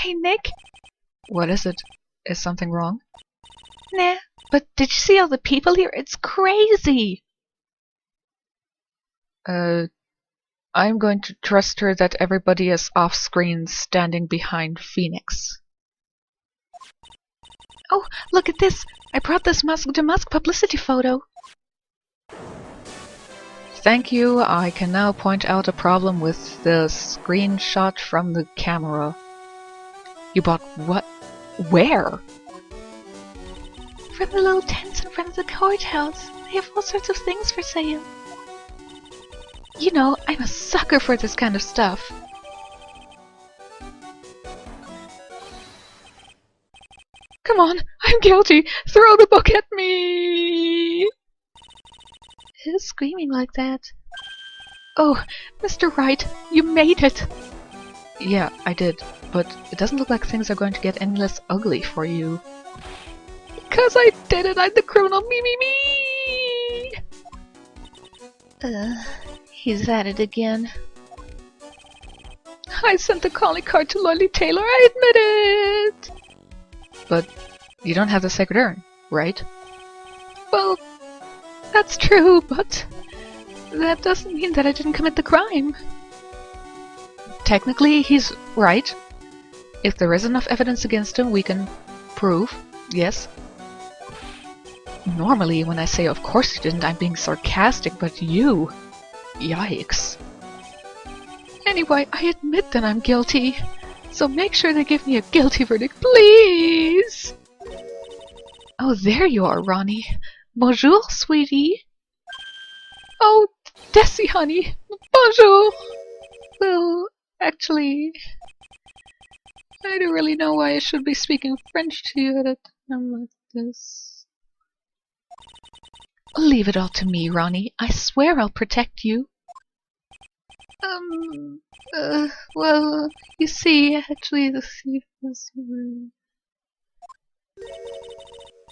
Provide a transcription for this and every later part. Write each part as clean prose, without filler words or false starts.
Hey, Nick. What is it? Is something wrong? Nah, but did you see all the people here? It's crazy! I'm going to trust her that everybody is off-screen standing behind Phoenix. Oh, look at this! I brought this mask-to-mask publicity photo. Thank you. I can now point out a problem with the screenshot from the camera. You bought what? Where? From the little tents in front of the courthouse. They have all sorts of things for sale. You know, I'm a sucker for this kind of stuff. Come on, I'm guilty! Throw the book at me! Who's screaming like that? Oh, Mr. Wright, you made it! Yeah, I did, but it doesn't look like things are going to get any less ugly for you. Because I did it! I'm the criminal! Me! He's at it again. I sent the calling card to Lolly Taylor, I admit it! But you don't have the sacred urn, right? Well, that's true, but that doesn't mean that I didn't commit the crime. Technically, he's right. If there is enough evidence against him, we can prove, yes. Normally, when I say of course you didn't, I'm being sarcastic, but you... Yikes. Anyway, I admit that I'm guilty. So make sure they give me a guilty verdict, please! Oh, there you are, Ronnie. Bonjour, sweetie. Oh, Desi, honey. Bonjour. Well, actually, I don't really know why I should be speaking French to you at a time like this. Leave it all to me, Ronnie. I swear I'll protect you. Well, you see, actually, the thief was...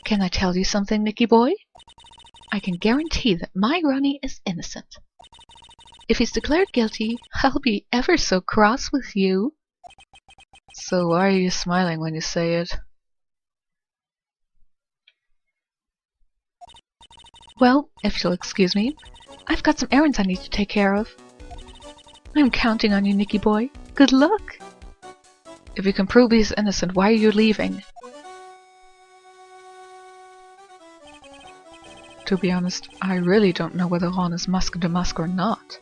Can I tell you something, Nicky boy? I can guarantee that my Ronnie is innocent. If he's declared guilty, I'll be ever so cross with you. So why are you smiling when you say it? Well, if you'll excuse me, I've got some errands I need to take care of. I'm counting on you, Nicky boy. Good luck! If you can prove he's innocent, why are you leaving? To be honest, I really don't know whether Ron is masque de masque or not.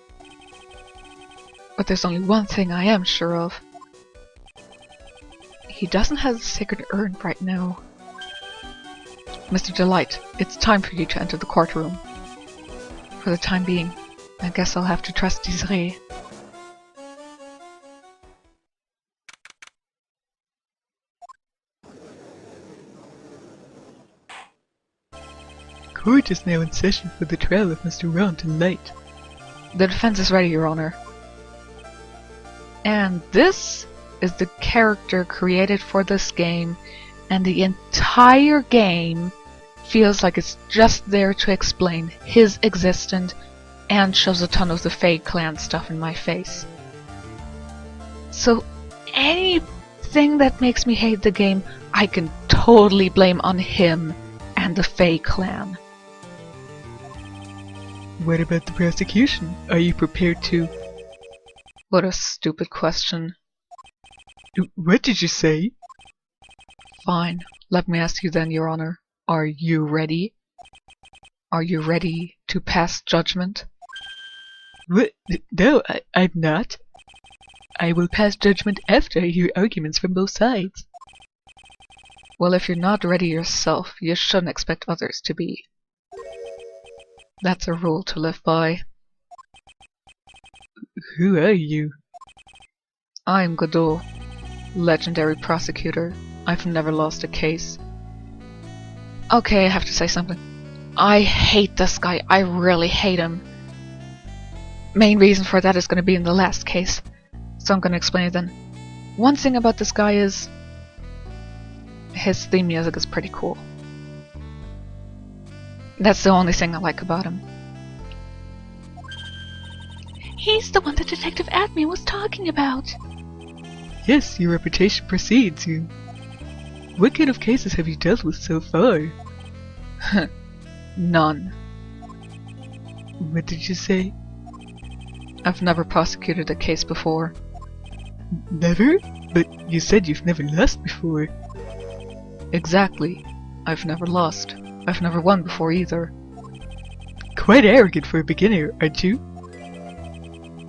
But there's only one thing I am sure of. He doesn't have the sacred urn right now. Mr. Delight, it's time for you to enter the courtroom. For the time being, I guess I'll have to trust Desiree. Court is now in session for the trial of Mr. Ron Delight. The defense is ready, Your Honor. And this is the character created for this game, and the entire game feels like it's just there to explain his existence and shoves a ton of the Fae Clan stuff in my face. So anything that makes me hate the game, I can totally blame on him and the Fae Clan. What about the prosecution? Are you prepared to... What a stupid question. What did you say? Fine, let me ask you then, Your Honor. Are you ready? Are you ready to pass judgment? What? No, I'm not. I will pass judgment after I hear arguments from both sides. Well, if you're not ready yourself, you shouldn't expect others to be. That's a rule to live by. Who are you? I'm Godot, legendary prosecutor. I've never lost a case. Okay, I have to say something. I hate this guy. I really hate him. Main reason for that is going to be in the last case, so I'm going to explain it then. One thing about this guy is his theme music is pretty cool. That's the only thing I like about him. He's the one that Detective Admin was talking about. Yes, your reputation precedes you. What kind of cases have you dealt with so far? None. What did you say? I've never prosecuted a case before. Never? But you said you've never lost before. Exactly. I've never lost. I've never won before either. Quite arrogant for a beginner, aren't you?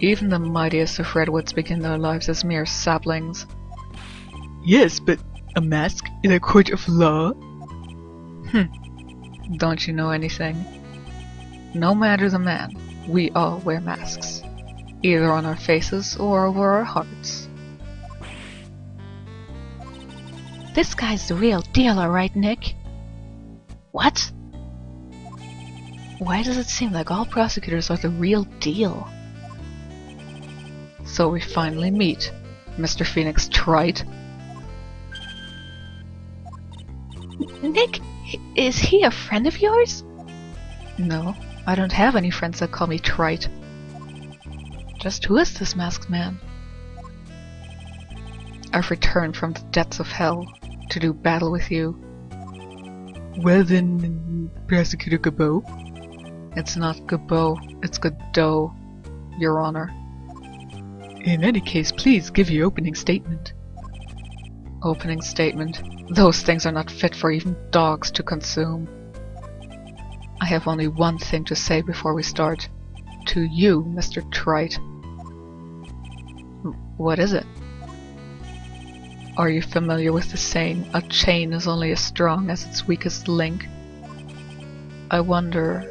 Even the mightiest of redwoods begin their lives as mere saplings. Yes, but a mask in a court of law? Don't you know anything? No matter the man, we all wear masks. Either on our faces or over our hearts. This guy's the real deal, alright, Nick? What? Why does it seem like all prosecutors are the real deal? So we finally meet, Mr. Phoenix Wright. Nick, is he a friend of yours? No, I don't have any friends that call me Trite. Just who is this masked man? I've returned from the depths of hell to do battle with you. Well then, Prosecutor Gabot. It's not Gabot, it's Godot, Your Honor. In any case, please give your opening statement. Opening statement. Those things are not fit for even dogs to consume. I have only one thing to say before we start. To you, Mr. Trite. What is it? Are you familiar with the saying, a chain is only as strong as its weakest link? I wonder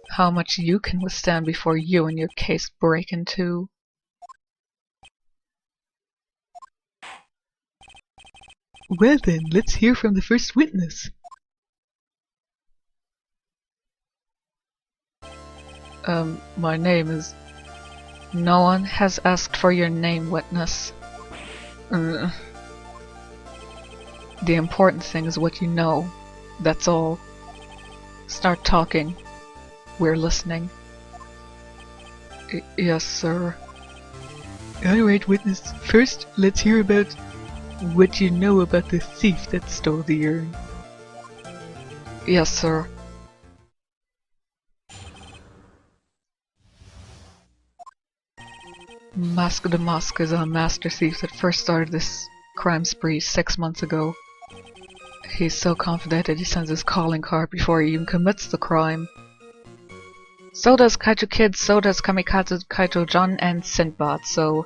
how much you can withstand before you and your case break in two. Well then, let's hear from the first witness. My name is... No one has asked for your name, witness. The important thing is what you know. That's all. Start talking. We're listening. Yes, sir. Alright, witness. First, let's hear about what you know about the thief that stole the urn. Yes, sir. Mask de Masque is a master thief that first started this crime spree 6 months ago. He's so confident that he sends his calling card before he even commits the crime. So does Kaiju Kid, so does Kamikaze Kaito John and Sinbad, so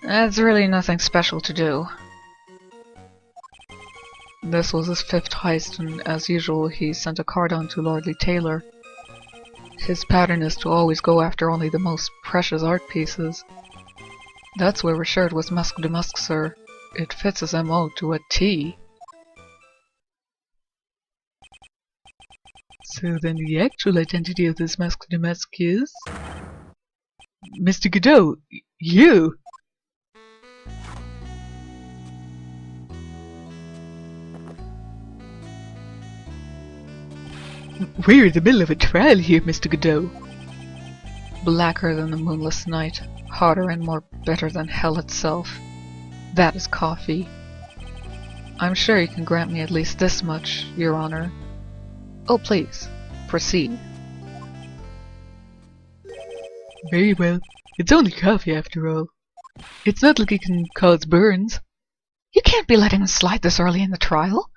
it's really nothing special to do. This was his 5th heist, and as usual he sent a card on to Lordly Taylor. His pattern is to always go after only the most precious art pieces. That's where we're sure it was Masque de Masque, sir. It fits his MO to a T. So then the actual identity of this Masque de Masque is... Mr. Godot, you! We're in the middle of a trial here, Mr. Godot. Blacker than the moonless night, hotter and more bitter than hell itself. That is coffee. I'm sure you can grant me at least this much, Your Honor. Oh, please, proceed. Very well. It's only coffee after all. It's not like it can cause burns. You can't be letting him slide this early in the trial.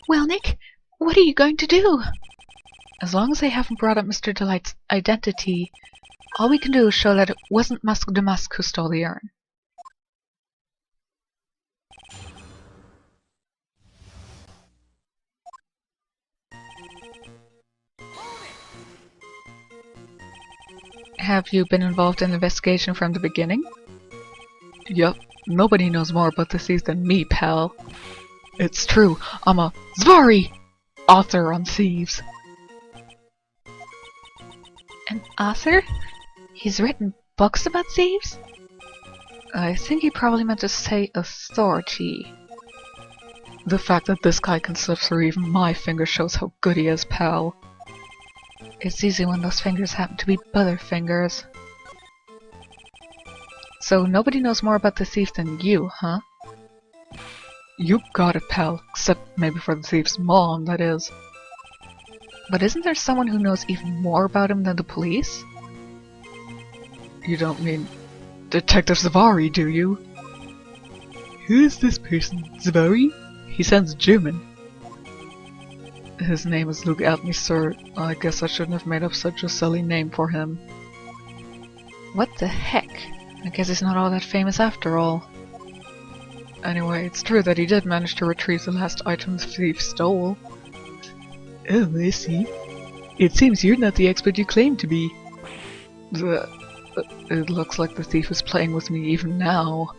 Well, Nick, what are you going to do? As long as they haven't brought up Mr. Delight's identity, all we can do is show that it wasn't Masque de Masque who stole the urn. Have you been involved in the investigation from the beginning? Yup, nobody knows more about the thief than me, pal. It's true, I'm a Zvari author on thieves. An author? He's written books about thieves? I think he probably meant to say authority. The fact that this guy can slip through even my fingers shows how good he is, pal. It's easy when those fingers happen to be Butterfingers. So nobody knows more about the thief than you, huh? You got it, pal. Except maybe for the thief's mom, that is. But isn't there someone who knows even more about him than the police? You don't mean Detective Zavari, do you? Who is this person? Zavari? He sounds German. His name is Luke Atney, sir. I guess I shouldn't have made up such a silly name for him. What the heck? I guess he's not all that famous after all. Anyway, it's true that he did manage to retrieve the last item the thief stole. Oh, I see. It seems you're not the expert you claim to be. It looks like the thief is playing with me even now.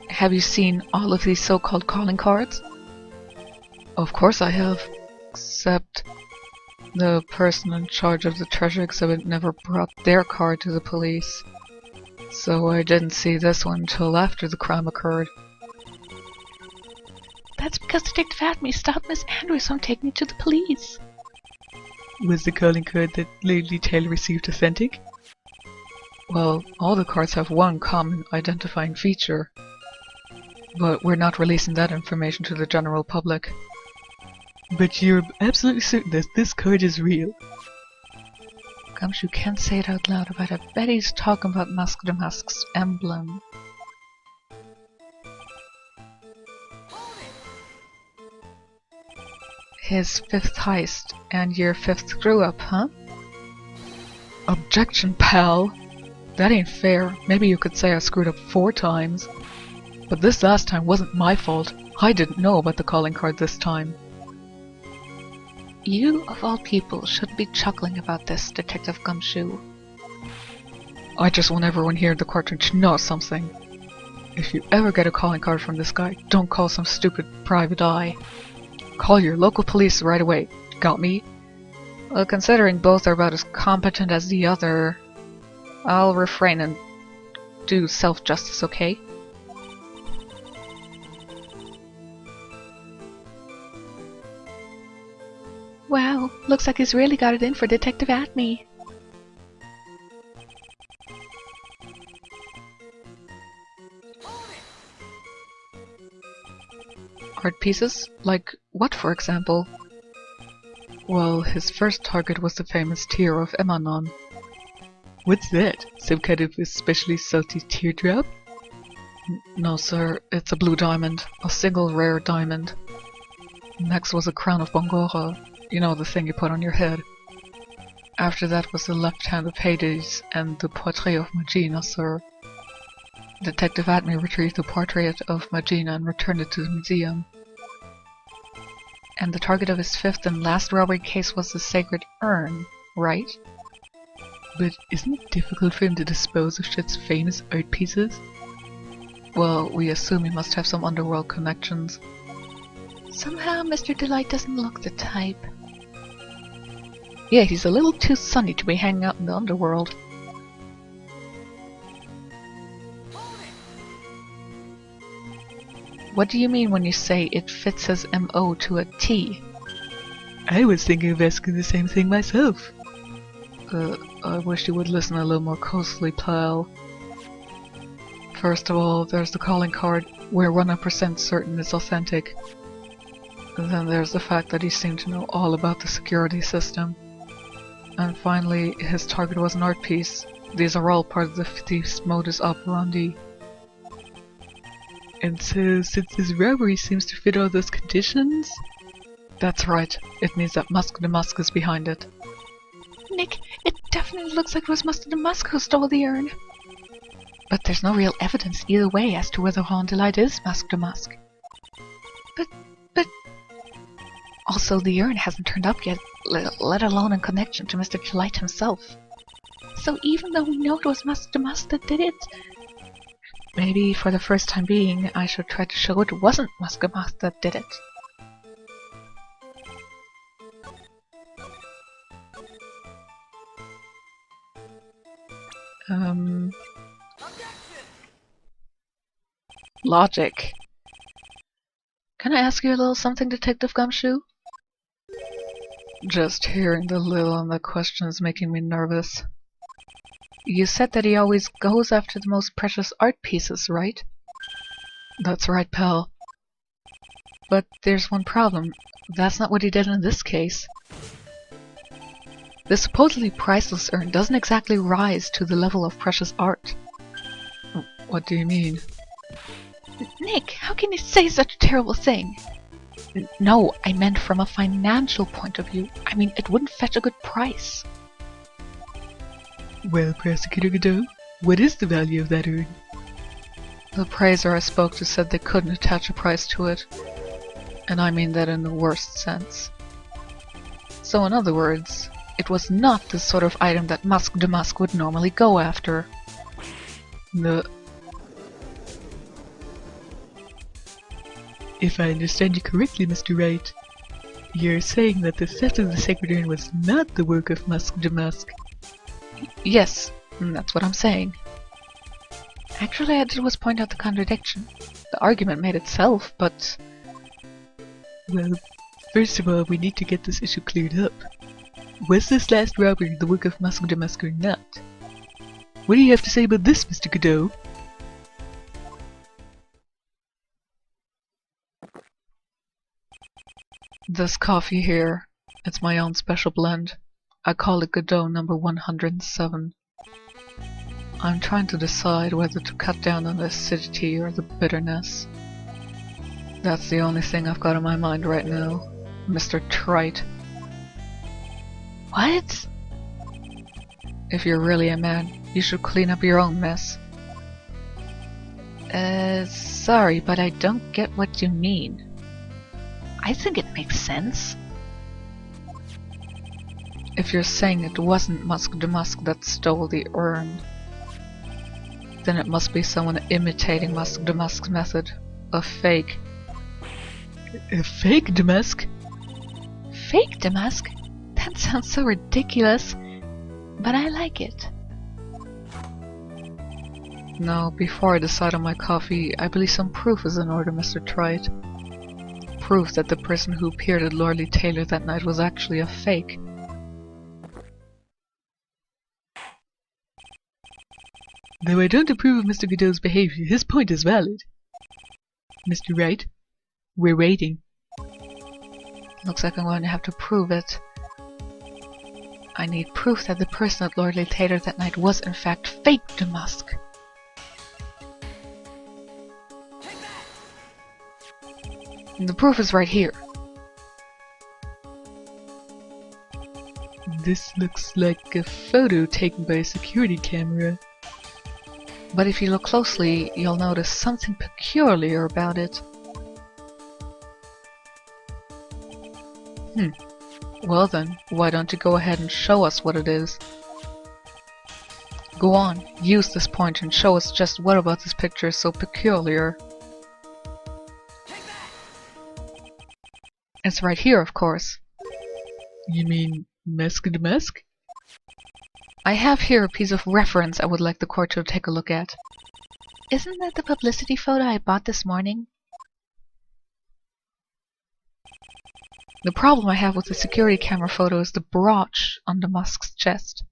Have you seen all of these so-called calling cards? Of course I have. Except the person in charge of the treasure exhibit never brought their card to the police. So I didn't see this one until after the crime occurred. That's because Detective Atme stopped Miss Andrews from taking it to the police. Was the calling card that Lady Taylor received authentic? Well, all the cards have one common identifying feature. But we're not releasing that information to the general public. But you're absolutely certain that this card is real? Gumshoe can't say it out loud, but I bet he's talking about Mask the Mask's emblem. His 5th heist, and your 5th screw-up, huh? Objection, pal! That ain't fair. Maybe you could say I screwed up 4 times. But this last time wasn't my fault. I didn't know about the calling card this time. You, of all people, shouldn't be chuckling about this, Detective Gumshoe. I just want everyone here in the courtroom to know something. If you ever get a calling card from this guy, don't call some stupid private eye. Call your local police right away. Got me? Well, considering both are about as competent as the other, I'll refrain and do self-justice, okay? Wow, looks like he's really got it in for Detective Atme. Art pieces? Like what, for example? Well, his first target was the famous tear of Emanon. What's that? Some kind of especially salty teardrop? No, sir, it's a blue diamond. A single rare diamond. Next was a crown of Bongora. You know, the thing you put on your head. After that was the left hand of Hades and the portrait of Magina, sir. Detective Atme retrieved the portrait of Magina and returned it to the museum. And the target of his 5th and last robbery case was the sacred urn, right? But isn't it difficult for him to dispose of such famous art pieces? Well, we assume he must have some underworld connections. Somehow Mr. Delight doesn't look the type. Yeah, he's a little too sunny to be hanging out in the underworld. What do you mean when you say it fits his MO to a T? I was thinking of asking the same thing myself. I wish you would listen a little more closely, pal. First of all, there's the calling card. We're 100% certain it's authentic. And then there's the fact that he seemed to know all about the security system. And finally, his target was an art piece. These are all part of the thief's modus operandi. And so, since his robbery seems to fit all those conditions? That's right. It means that Musk the Musk is behind it. Nick, it definitely looks like it was Mustard the Musk who stole the urn. But there's no real evidence either way as to whether Ron Delight is Musk the Musk. But... Also, the urn hasn't turned up yet, let alone in connection to Mr. Delight himself. So even though we know it was Mustard the Musk that did it... Maybe for the first time being, I should try to show it wasn't Musk the Musk that did it. Logic. Can I ask you a little something, Detective Gumshoe? Just hearing the little on the question is making me nervous. You said that he always goes after the most precious art pieces, right? That's right, pal. But there's one problem. That's not what he did in this case. The supposedly priceless urn doesn't exactly rise to the level of precious art. What do you mean? Nick, how can you say such a terrible thing? No, I meant from a financial point of view. I mean, it wouldn't fetch a good price. Well, Prosecutor Godot, what is the value of that urn? The appraiser I spoke to said they couldn't attach a price to it. And I mean that in the worst sense. So in other words, it was not the sort of item that Masque de Masque would normally go after. If I understand you correctly, Mr. Wright, you're saying that the theft of the sacred urn was not the work of Masque de Masque. Yes, that's what I'm saying. Actually, I did was point out the contradiction. The argument made itself, but... Well, first of all, we need to get this issue cleared up. Was this last robbery the work of Masque de Masque or not? What do you have to say about this, Mr. Godot? This coffee here, it's my own special blend. I call it Godot number 107. I'm trying to decide whether to cut down on the acidity or the bitterness. That's the only thing I've got in my mind right now, Mr. Trite. What? If you're really a man, you should clean up your own mess. Sorry, but I don't get what you mean. I think it makes sense. If you're saying it wasn't Masque de Masque that stole the urn, then it must be someone imitating Masque de Masque's method. A fake. A fake de Masque? Fake de Masque? That sounds so ridiculous, but I like it. Now, before I decide on my coffee, I believe some proof is in order, Mr. Trite. Proof that the person who appeared at Lordly Taylor that night was actually a fake. Though I don't approve of Mr. Godot's behavior, his point is valid. Mr. Wright, we're waiting. Looks like I'm going to have to prove it. I need proof that the person at Lordly Taylor that night was in fact fake de Masque. And the proof is right here. This looks like a photo taken by a security camera. But if you look closely, you'll notice something peculiar about it. Well then, why don't you go ahead and show us what it is? Go on, use this pointer and show us just what about this picture is so peculiar. It's right here, of course. You mean Masque de Masque? I have here a piece of reference I would like the court to take a look at. Isn't that the publicity photo I bought this morning? The problem I have with the security camera photo is the brooch on the Masque's chest.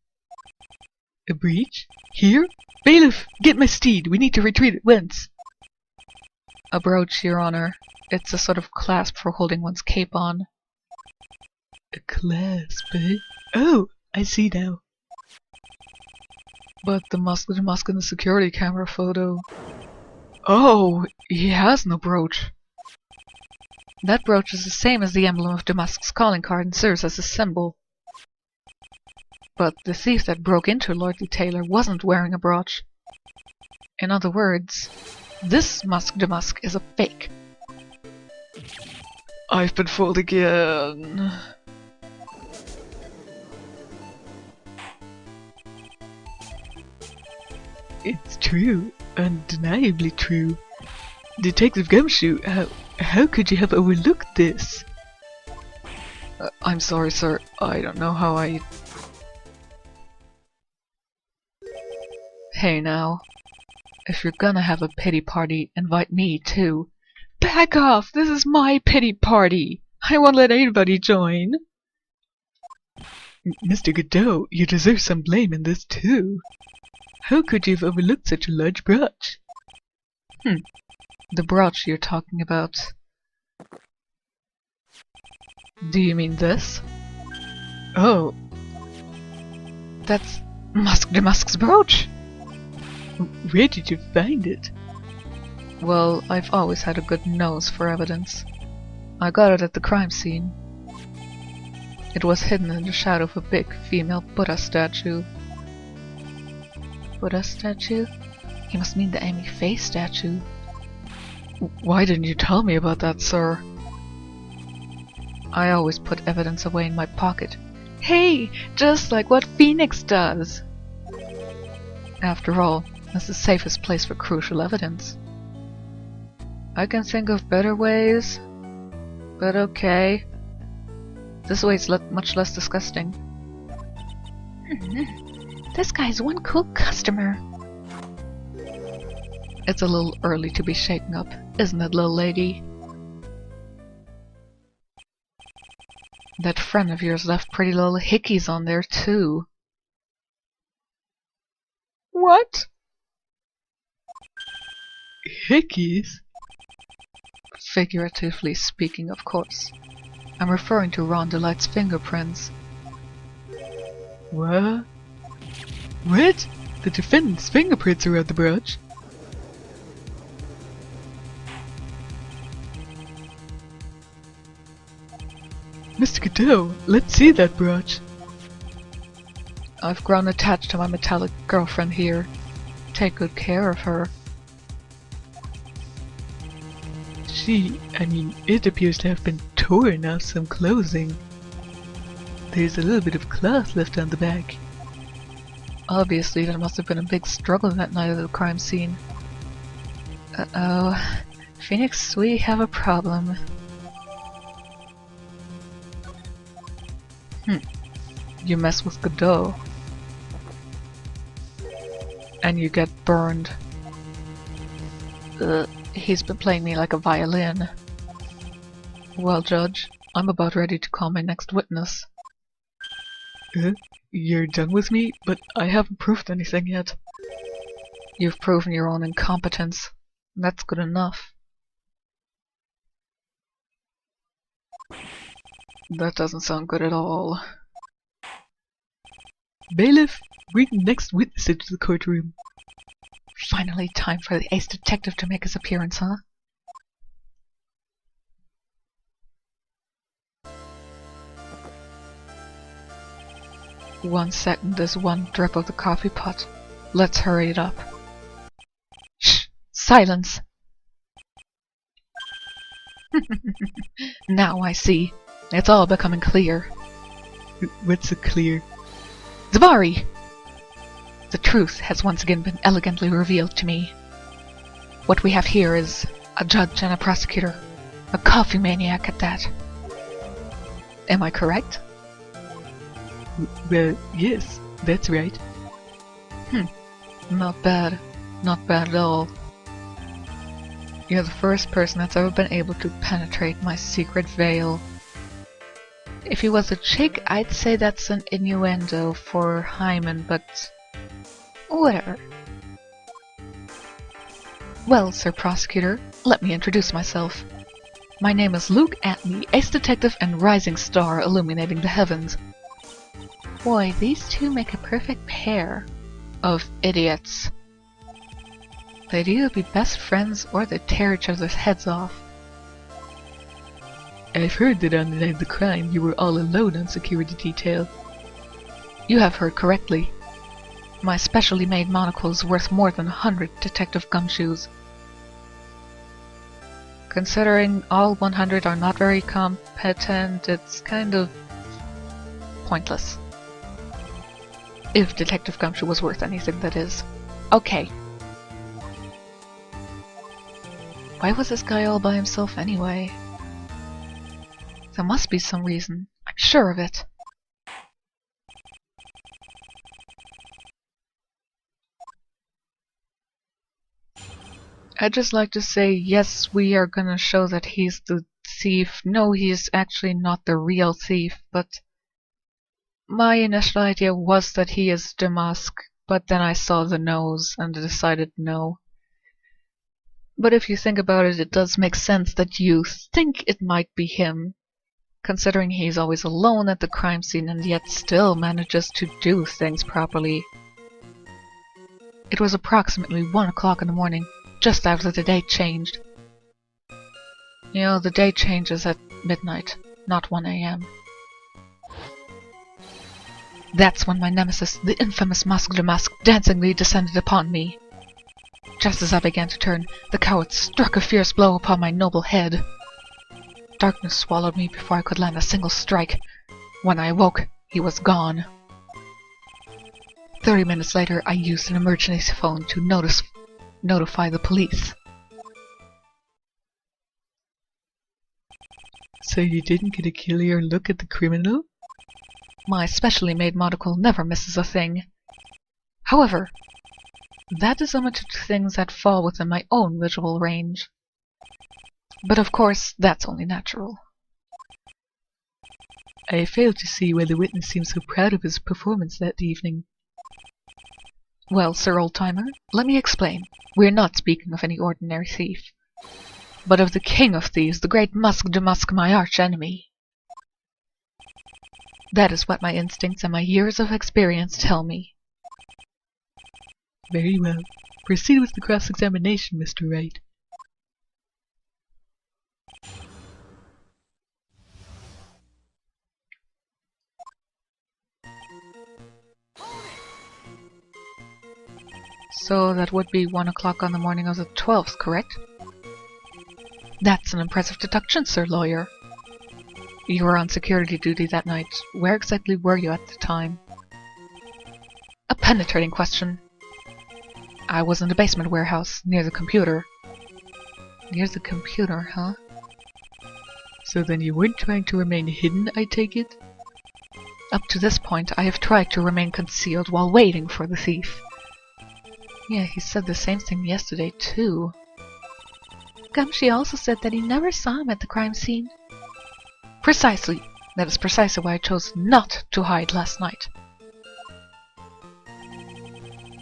A breach? Here? Bailiff, get my steed. We need to retreat at once. A brooch, Your Honor. It's a sort of clasp for holding one's cape on. A clasp, eh? Oh, I see now. But the Masque de Masque in the security camera photo... Oh, he has no brooch. That brooch is the same as the emblem of Damasque's calling card and serves as a symbol. But the thief that broke into Lordly Taylor wasn't wearing a brooch. In other words, this Masque de Masque is a fake. I've been fooled again. It's true. Undeniably true. Detective Gumshoe, how could you have overlooked this? I'm sorry, sir. I don't know how I... Hey now. If you're gonna have a pity party, invite me too. Back off! This is my pity party! I won't let anybody join! Mr. Godot, you deserve some blame in this too. How could you have overlooked such a large brooch? The brooch you're talking about. Do you mean this? Oh, That's Musk the Musk's brooch! where did you find it? Well, I've always had a good nose for evidence. I got it at the crime scene. It was hidden in the shadow of a big female Buddha statue. Buddha statue? He must mean the Amy Faye statue. Why didn't you tell me about that, sir? I always put evidence away in my pocket. Hey! Just like what Phoenix does! After all, that's the safest place for crucial evidence. I can think of better ways, but okay. This way it's much less disgusting. This guy's one cool customer. It's a little early to be shaken up, isn't it, little lady? That friend of yours left pretty little hickeys on there, too. What? Hickeys? Figuratively speaking, of course. I'm referring to Ron Delight's fingerprints. What? What? The defendant's fingerprints are on the brooch? Mr. Godot, let's see that brooch. I've grown attached to my metallic girlfriend here. Take good care of her. It appears to have been torn off some clothing. There's a little bit of cloth left on the back. Obviously, there must have been a big struggle that night at the crime scene. Uh-oh. Phoenix, we have a problem. You mess with Godot. And you get burned. He's been playing me like a violin. Well, Judge, I'm about ready to call my next witness. You're done with me, but I haven't proved anything yet. You've proven your own incompetence. That's good enough. That doesn't sound good at all. Bailiff, bring the next witness into the courtroom. Finally, time for the ace detective to make his appearance, huh? One second is one drip of the coffee pot. Let's hurry it up. Shh! Silence! Now I see. It's all becoming clear. What's so clear? Zvari! The truth has once again been elegantly revealed to me. What we have here is a judge and a prosecutor. A coffee maniac at that. Am I correct? Well, yes, that's right. Not bad. Not bad at all. You're the first person that's ever been able to penetrate my secret veil. If he was a chick, I'd say that's an innuendo for Hyman, but whatever. Well, Sir Prosecutor, let me introduce myself. My name is Luke Antony, ace detective and rising star illuminating the heavens. Boy, these two make a perfect pair of idiots. They'd either be best friends or they'd tear each other's heads off. I've heard that on the night of the crime you were all alone on security detail. You have heard correctly. My specially made monocle is worth more than 100 detective gumshoes. Considering all 100 are not very competent, it's kind of pointless. If Detective Gumshoe was worth anything, that is. Okay. Why was this guy all by himself anyway? There must be some reason. I'm sure of it. I'd just like to say, yes, we are gonna show that he's the thief. No, he is actually not the real thief, but My initial idea was that he is Damask, but then I saw the nose and decided no. But if you think about it, it does make sense that you think it might be him, considering he's always alone at the crime scene and yet still manages to do things properly. It was approximately 1 o'clock in the morning, just after the date changed. You know, the date changes at midnight, not 1 a.m. That's when my nemesis, the infamous Masque de Masque, dancingly descended upon me. Just as I began to turn, the coward struck a fierce blow upon my noble head. Darkness swallowed me before I could land a single strike. When I awoke, he was gone. 30 minutes later, I used an emergency phone to notify the police. So you didn't get a clear look at the criminal? My specially made monocle never misses a thing. However, that is limited to things that fall within my own visual range. But of course, that's only natural. I fail to see why the witness seems so proud of his performance that evening. Well, Sir Oldtimer, let me explain. We're not speaking of any ordinary thief, but of the king of thieves, the great Masque de Masque, my arch-enemy. That is what my instincts and my years of experience tell me. Very well. Proceed with the cross-examination, Mr. Wright. So that would be 1 o'clock on the morning of the 12th, correct? That's an impressive deduction, Sir Lawyer. You were on security duty that night. Where exactly were you at the time? A penetrating question. I was in the basement warehouse, near the computer. Near the computer, huh? So then you weren't trying to remain hidden, I take it? Up to this point, I have tried to remain concealed while waiting for the thief. Yeah, he said the same thing yesterday, too. Gumshe also said that he never saw him at the crime scene. Precisely. That is precisely why I chose not to hide last night.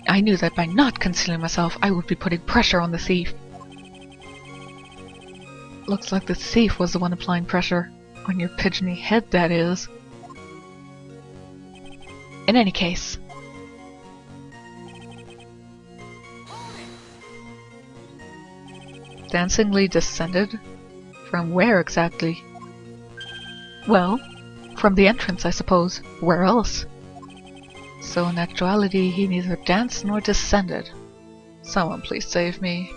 I knew that by not concealing myself, I would be putting pressure on the thief. Looks like the thief was the one applying pressure. On your pigeony head, that is. In any case... Dancingly descended? From where exactly? Well, from the entrance, I suppose. Where else? So in actuality, he neither danced nor descended. Someone please save me.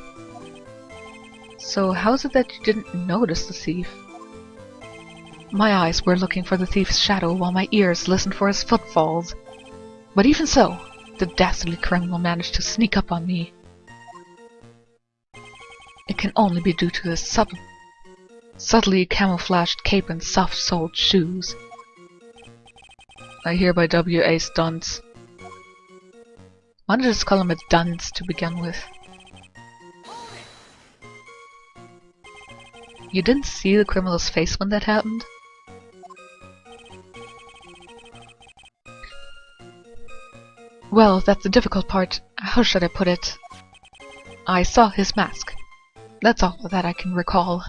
So how is it that you didn't notice the thief? My eyes were looking for the thief's shadow while my ears listened for his footfalls. But even so, the dastardly criminal managed to sneak up on me. It can only be due to his subtly camouflaged cape and soft-soled shoes. I hereby W.A. stunts. Why don't I just call him a dunce to begin with? You didn't see the criminal's face when that happened? Well, that's the difficult part. How should I put it? I saw his mask. That's all that I can recall.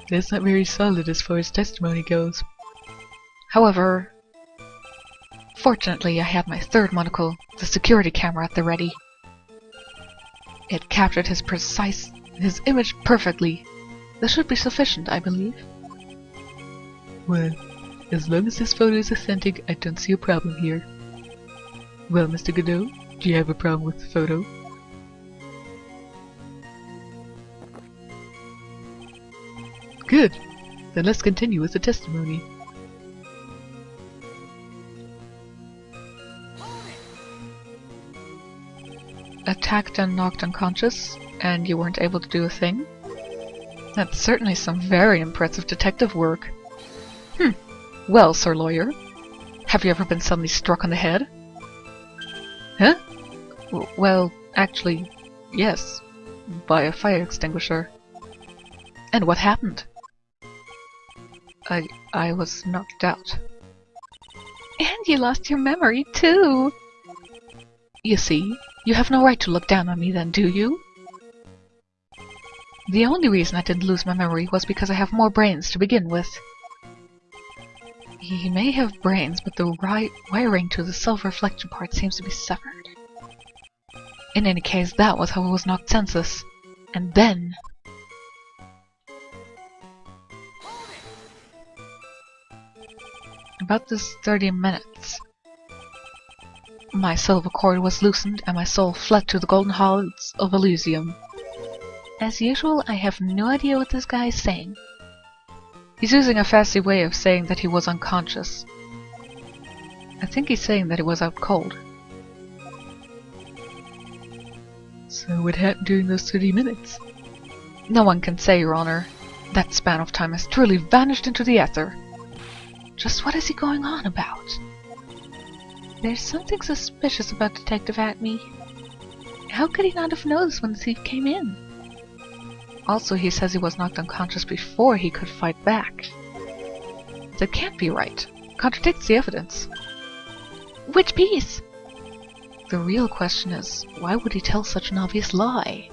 That's not very solid as far as testimony goes. However, fortunately I had my third monocle, the security camera, at the ready. It captured his image perfectly. This should be sufficient, I believe. Well, as long as this photo is authentic, I don't see a problem here. Well, Mr. Godot, do you have a problem with the photo? Good! Then let's continue with the testimony. Attacked and knocked unconscious, and you weren't able to do a thing? That's certainly some very impressive detective work. Well, Sir Lawyer, have you ever been suddenly struck on the head? Huh? Well, actually, yes. By a fire extinguisher. And what happened? I was knocked out. you lost your memory, too. You see, you have no right to look down on me then, do you? The only reason I didn't lose my memory was because I have more brains to begin with. He may have brains, but the wiring to the self-reflection part seems to be severed. In any case, that was how it was knocked senseless. And then... About this 30 minutes, my silver cord was loosened and my soul fled to the golden halls of Elysium. As usual, I have no idea what this guy is saying. He's using a fancy way of saying that he was unconscious. I think he's saying that he was out cold. So what happened during those 30 minutes? No one can say, Your Honor. That span of time has truly vanished into the ether. Just what is he going on about? There's something suspicious about Detective Atme. How could he not have noticed when the thief came in? Also, he says he was knocked unconscious before he could fight back. That can't be right. Contradicts the evidence. Which piece? The real question is, why would he tell such an obvious lie?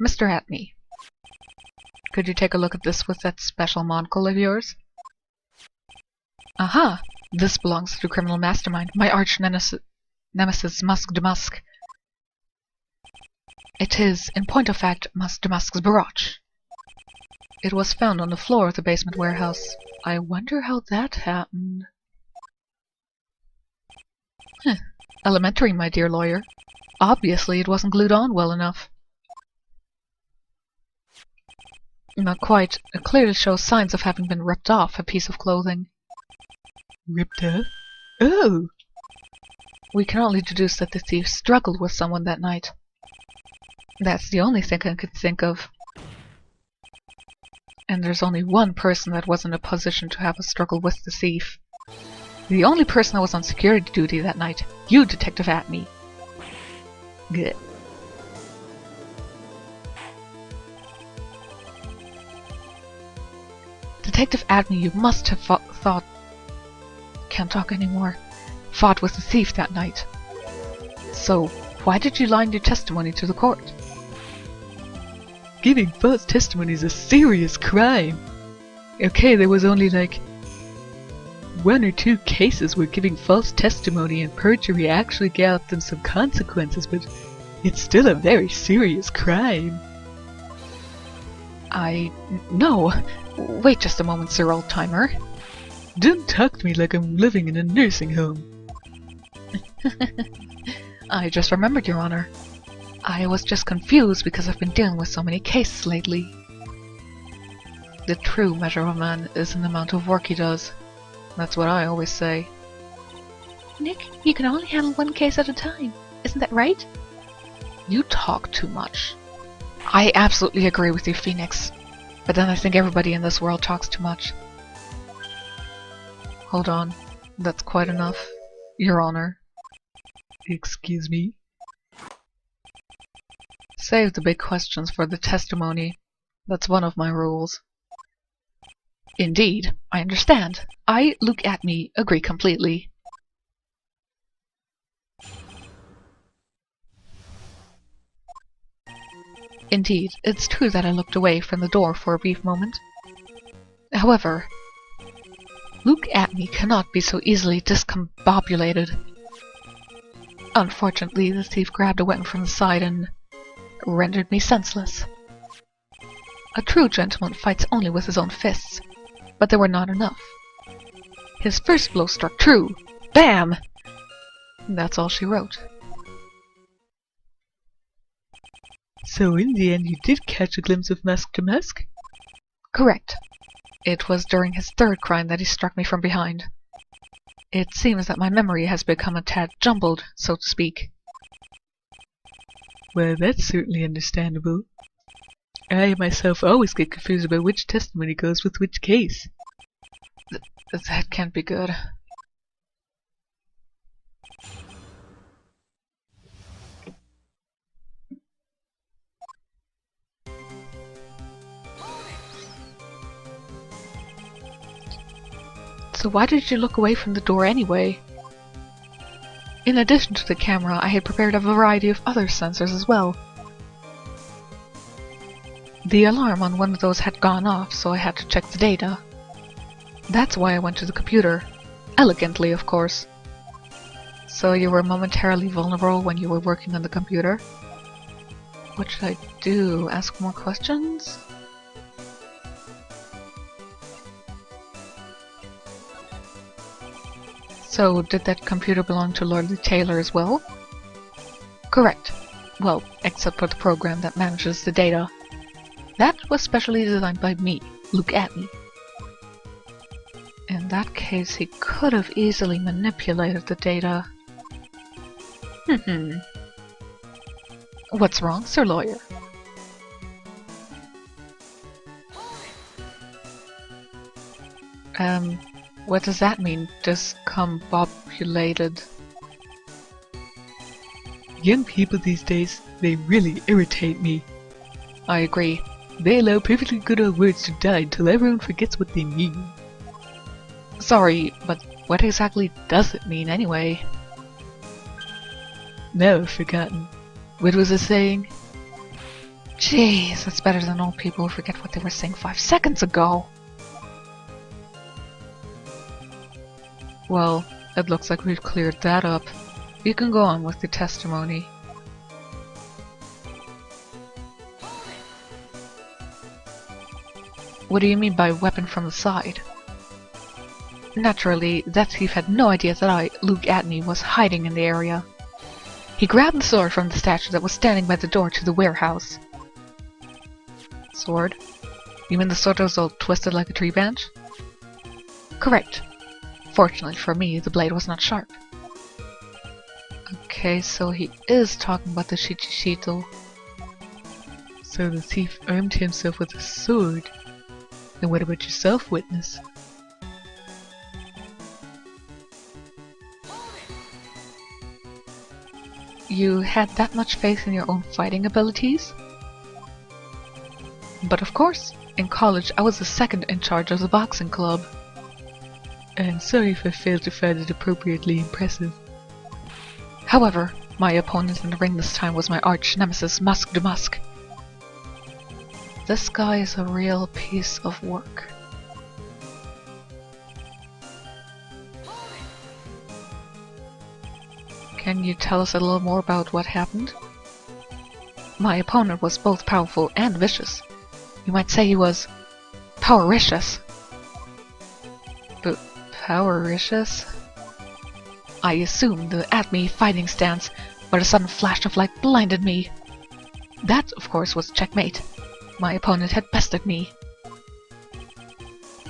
Mr. Atme, could you take a look at this with that special monocle of yours? Aha! This belongs to the criminal mastermind, my arch-nemesis Musk Damask. It is, in point of fact, Musk Damask's brooch. It was found on the floor of the basement warehouse. I wonder how that happened. Elementary, my dear lawyer. Obviously, it wasn't glued on well enough. Not quite. It clearly shows signs of having been ripped off a piece of clothing. Ripped off? Oh! We can only deduce that the thief struggled with someone that night. That's the only thing I could think of. And there's only one person that was in a position to have a struggle with the thief. The only person that was on security duty that night. You, Detective Atme. Good. Detective Atme, you must have thought... Can't talk anymore. Fought with the thief that night. So, why did you lie in your testimony to the court? Giving false testimony is a serious crime. Okay, there was only like 1 or 2 cases where giving false testimony and perjury actually got them some consequences, but it's still a very serious crime. No. Wait just a moment, Sir Old-Timer. Don't talk to me like I'm living in a nursing home. I just remembered, Your Honor. I was just confused because I've been dealing with so many cases lately. The true measure of a man is in the amount of work he does. That's what I always say. Nick, you can only handle 1 case at a time. Isn't that right? You talk too much. I absolutely agree with you, Phoenix. But then I think everybody in this world talks too much. Hold on. That's quite enough, Your Honor. Excuse me? Save the big questions for the testimony. That's one of my rules. Indeed, I understand. I, Luke Atme, agree completely. Indeed, it's true that I looked away from the door for a brief moment. However, Luke Atme cannot be so easily discombobulated. Unfortunately, the thief grabbed a weapon from the side and rendered me senseless. A true gentleman fights only with his own fists, but they were not enough. His first blow struck true. Bam! That's all she wrote. So in the end you did catch a glimpse of Musk to Musk? Correct. It was during his 3rd crime that he struck me from behind. It seems that my memory has become a tad jumbled, so to speak. Well, that's certainly understandable. I myself always get confused about which testimony goes with which case. That can't be good. So why did you look away from the door anyway? In addition to the camera, I had prepared a variety of other sensors as well. The alarm on one of those had gone off, so I had to check the data. That's why I went to the computer. Elegantly, of course. So you were momentarily vulnerable when you were working on the computer? What should I do? Ask more questions? So, did that computer belong to Lordly Taylor as well? Correct. Well, except for the program that manages the data. That was specially designed by me. Look at me. In that case, he could have easily manipulated the data. What's wrong, Sir Lawyer? What does that mean? Discombobulated. Young people these days, they really irritate me. I agree. They allow perfectly good old words to die until everyone forgets what they mean. Sorry, but what exactly does it mean anyway? Now I've forgotten. What was it saying? Jeez, that's better than old people who forget what they were saying 5 seconds ago. Well, it looks like we've cleared that up. You can go on with your testimony. What do you mean by weapon from the side? Naturally, that thief had no idea that I, Luke Atney, was hiding in the area. He grabbed the sword from the statue that was standing by the door to the warehouse. Sword? You mean the sword that was all twisted like a tree branch? Correct. Fortunately for me, the blade was not sharp. Okay, so he is talking about the Shichishito. So the thief armed himself with a sword. And what about yourself, witness? You had that much faith in your own fighting abilities? But of course, in college I was the second in charge of the boxing club. I'm sorry if I failed to find it appropriately impressive. However, my opponent in the ring this time was my arch nemesis Musk de Musk. This guy is a real piece of work. Can you tell us a little more about what happened? My opponent was both powerful and vicious. You might say he was powericious. Powericious? I assumed the at me fighting stance, but a sudden flash of light blinded me. That, of course, was checkmate. My opponent had bested me.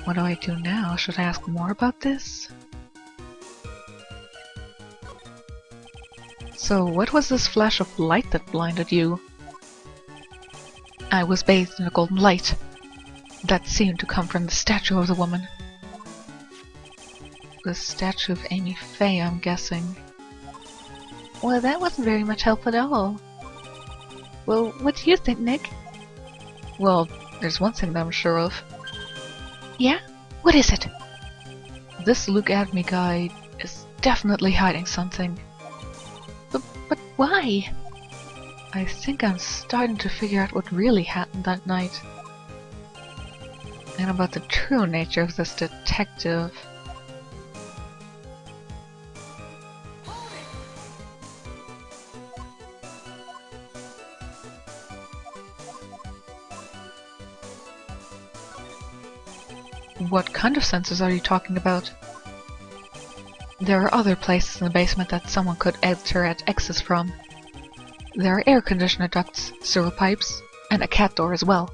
What do I do now? Should I ask more about this? So, what was this flash of light that blinded you? I was bathed in a golden light. That seemed to come from the statue of the woman. The statue of Amy Faye, I'm guessing. Well, that wasn't very much help at all. Well, what do you think, Nick? Well, there's one thing that I'm sure of. Yeah? What is it? This Look At Me guy is definitely hiding something. But why? I think I'm starting to figure out what really happened that night. And about the true nature of this detective. What kind of sensors are you talking about? There are other places in the basement that someone could enter at exits from. There are air conditioner ducts, sewer pipes, and a cat door as well.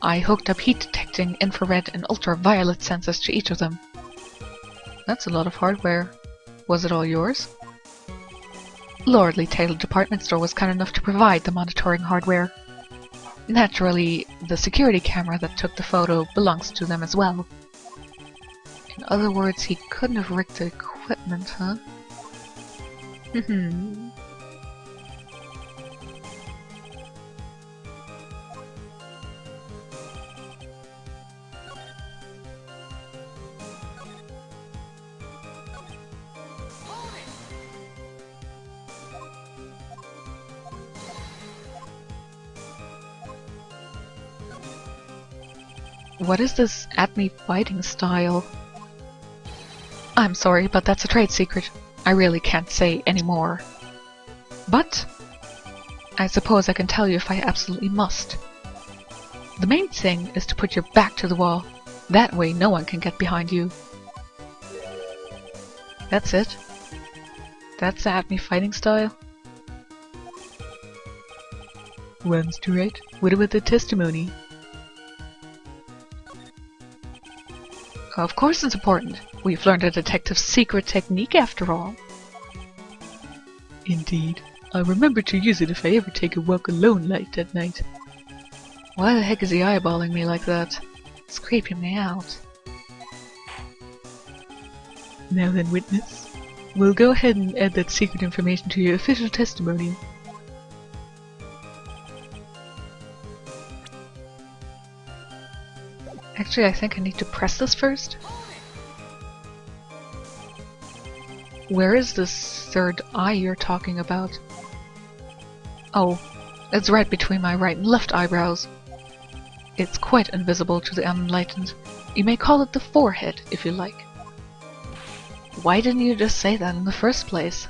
I hooked up heat detecting, infrared, and ultraviolet sensors to each of them. That's a lot of hardware. Was it all yours? Lordly Taylor department store was kind enough to provide the monitoring hardware. Naturally, the security camera that took the photo belongs to them as well. In other words, he couldn't have rigged the equipment, huh? What is this at-me fighting style? I'm sorry, but that's a trade secret. I really can't say any more. But I suppose I can tell you if I absolutely must. The main thing is to put your back to the wall. That way no one can get behind you. That's it. That's the at-me fighting style. Well, Mr. Wright, what about the testimony? Of course it's important. We've learned a detective's secret technique after all. Indeed. I'll remember to use it if I ever take a walk alone late at night. Why the heck is he eyeballing me like that? It's creeping me out. Now then, witness. We'll go ahead and add that secret information to your official testimony. Actually, I think I need to press this first. Where is this third eye you're talking about? Oh, it's right between my right and left eyebrows. It's quite invisible to the unenlightened. You may call it the forehead, if you like. Why didn't you just say that in the first place?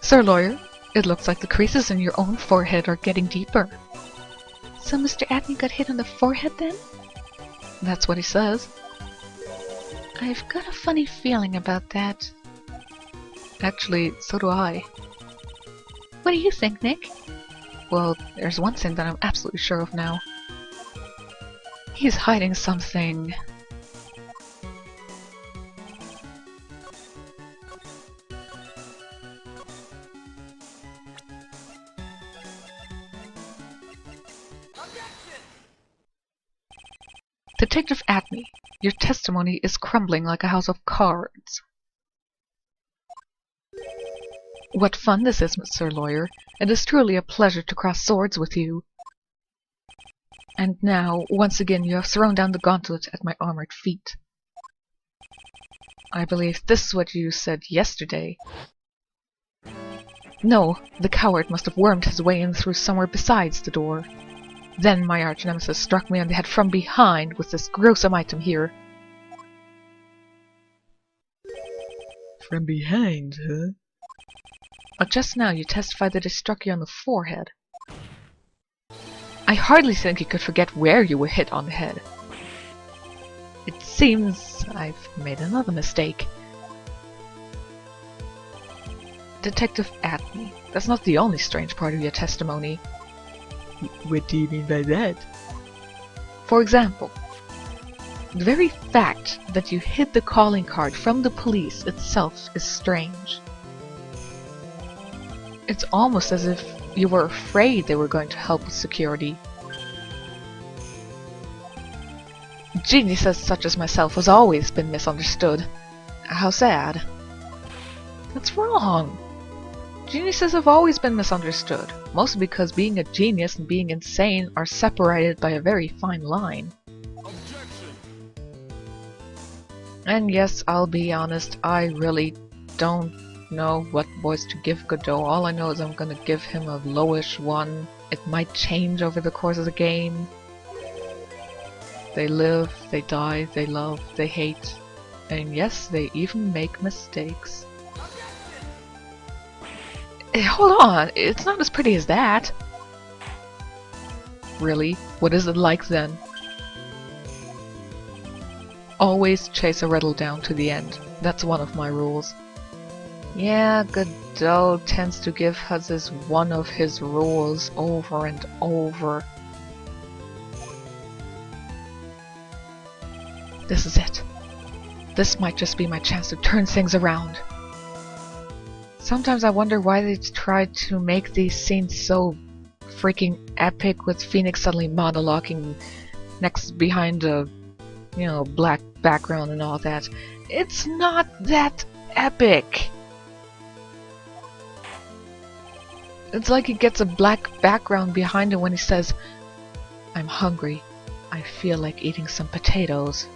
Sir Lawyer, it looks like the creases in your own forehead are getting deeper. So Mr. Atney got hit on the forehead then? That's what he says. I've got a funny feeling about that. Actually, so do I. What do you think, Nick? Well, there's one thing that I'm absolutely sure of now. He's hiding something. Detective Atney, your testimony is crumbling like a house of cards. What fun this is, Mr. Lawyer. It is truly a pleasure to cross swords with you. And now, once again, you have thrown down the gauntlet at my armored feet. I believe this is what you said yesterday. No, the coward must have wormed his way in through somewhere besides the door. Then my arch-nemesis struck me on the head from behind with this gruesome item here. From behind, huh? But just now you testified that it struck you on the forehead. I hardly think you could forget where you were hit on the head. It seems I've made another mistake. Detective Atney, that's not the only strange part of your testimony. What do you mean by that? For example, the very fact that you hid the calling card from the police itself is strange. It's almost as if you were afraid they were going to help with security. Geniuses such as myself has always been misunderstood. How sad. That's wrong. Geniuses have always been misunderstood, mostly because being a genius and being insane are separated by a very fine line. Objection. And yes, I'll be honest, I really don't know what voice to give Godot. All I know is I'm gonna give him a lowish one. It might change over the course of the game. They live, they die, they love, they hate, and yes, they even make mistakes. Hold on, it's not as pretty as that. Really? What is it like then? Always chase a riddle down to the end. That's one of my rules. Yeah, Godot tends to give us this one of his rules over and over. This is it. This might just be my chance to turn things around. Sometimes I wonder why they tried to make these scenes so freaking epic with Phoenix suddenly monologuing next behind a you know, black background and all that. It's not that epic. It's like he gets a black background behind him when he says, "I'm hungry. I feel like eating some potatoes."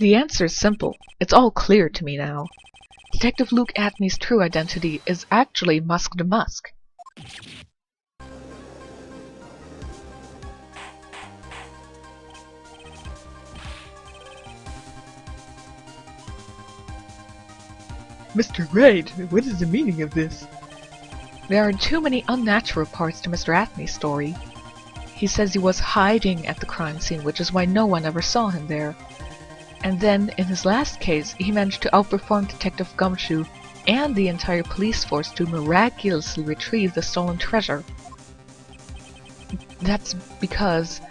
The answer is simple. It's all clear to me now. Detective Luke Atney's true identity is actually Musk the Musk. Mr. Wright, what is the meaning of this? There are too many unnatural parts to Mr. Atney's story. He says he was hiding at the crime scene, which is why no one ever saw him there. And then, in his last case, he managed to outperform Detective Gumshoe and the entire police force to miraculously retrieve the stolen treasure. That's because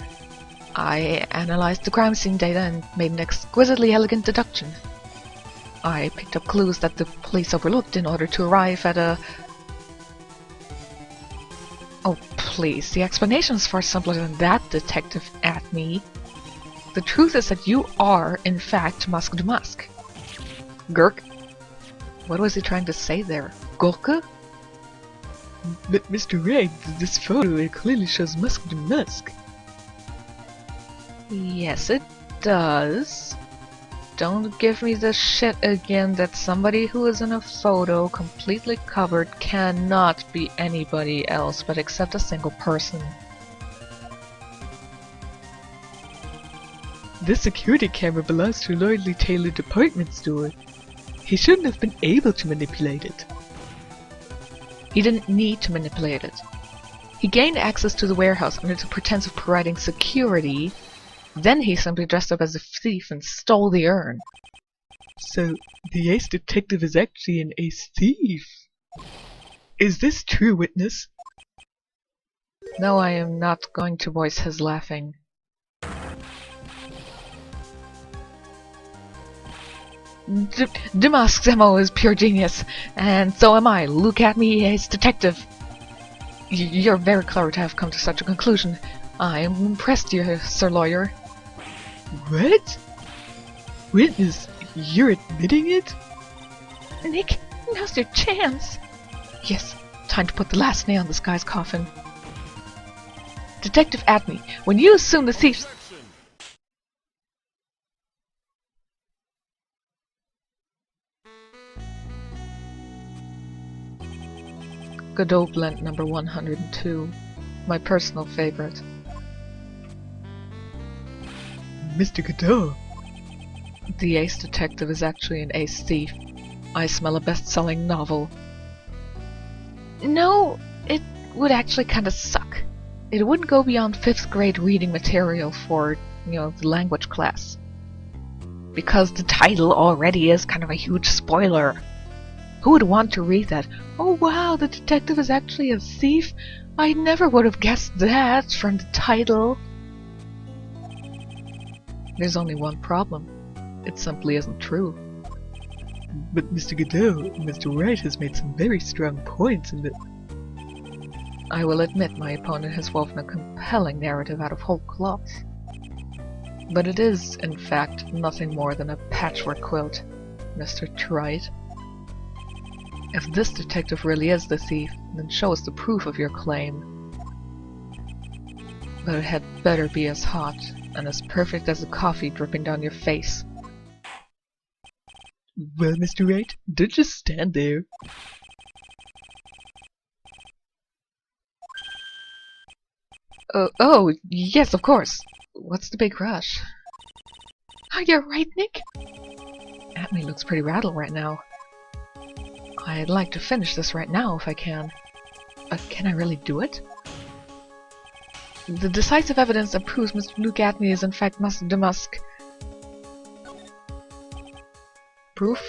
I analyzed the crime scene data and made an exquisitely elegant deduction. I picked up clues that the police overlooked in order to arrive at a... Oh, please, the explanation is far simpler than that, Detective Atney. The truth is that you are, in fact, Musk the Musk. Gurk? What was he trying to say there? Gurke? But Mr. Wright, this photo, it clearly shows Musk the Musk. Yes, it does. Don't give me the shit again that somebody who is in a photo completely covered cannot be anybody else but except a single person. This security camera belongs to a Lordly Taylor department store. He shouldn't have been able to manipulate it. He didn't need to manipulate it. He gained access to the warehouse under the pretense of providing security. Then he simply dressed up as a thief and stole the urn. So, the ace detective is actually an ace thief. Is this true, witness? No, I am not going to voice his laughing. The Musk's MO is pure genius, and so am I, Luke Atney, ace detective. You're very clever to have come to such a conclusion. I am impressed, dear Sir Lawyer. What? Witness, you're admitting it? Nick, now's your chance. Yes, time to put the last nail in this guy's coffin. Detective Atney, when you assume the thief's... Godot Blend number 102. My personal favorite. Mr. Godot. The ace detective is actually an ace thief. I smell a best-selling novel. No, it would actually kind of suck. It wouldn't go beyond 5th grade reading material for, the language class. Because the title already is kind of a huge spoiler. Who would want to read that? Oh wow, the detective is actually a thief? I never would have guessed that from the title. There's only one problem. It simply isn't true. But Mr. Godot, Mr. Wright has made some very strong points in the... I will admit my opponent has woven a compelling narrative out of whole cloth. But it is, in fact, nothing more than a patchwork quilt, Mr. Wright. If this detective really is the thief, then show us the proof of your claim. But it had better be as hot and as perfect as the coffee dripping down your face. Well, Mr. Wright, don't just stand there. Oh, yes, of course. What's the big rush? Oh, you're right, Nick. Atney looks pretty rattled right now. I'd like to finish this right now if I can. But can I really do it? The decisive evidence that proves Mr. Luke Atney is in fact Musk the Musk. Proof?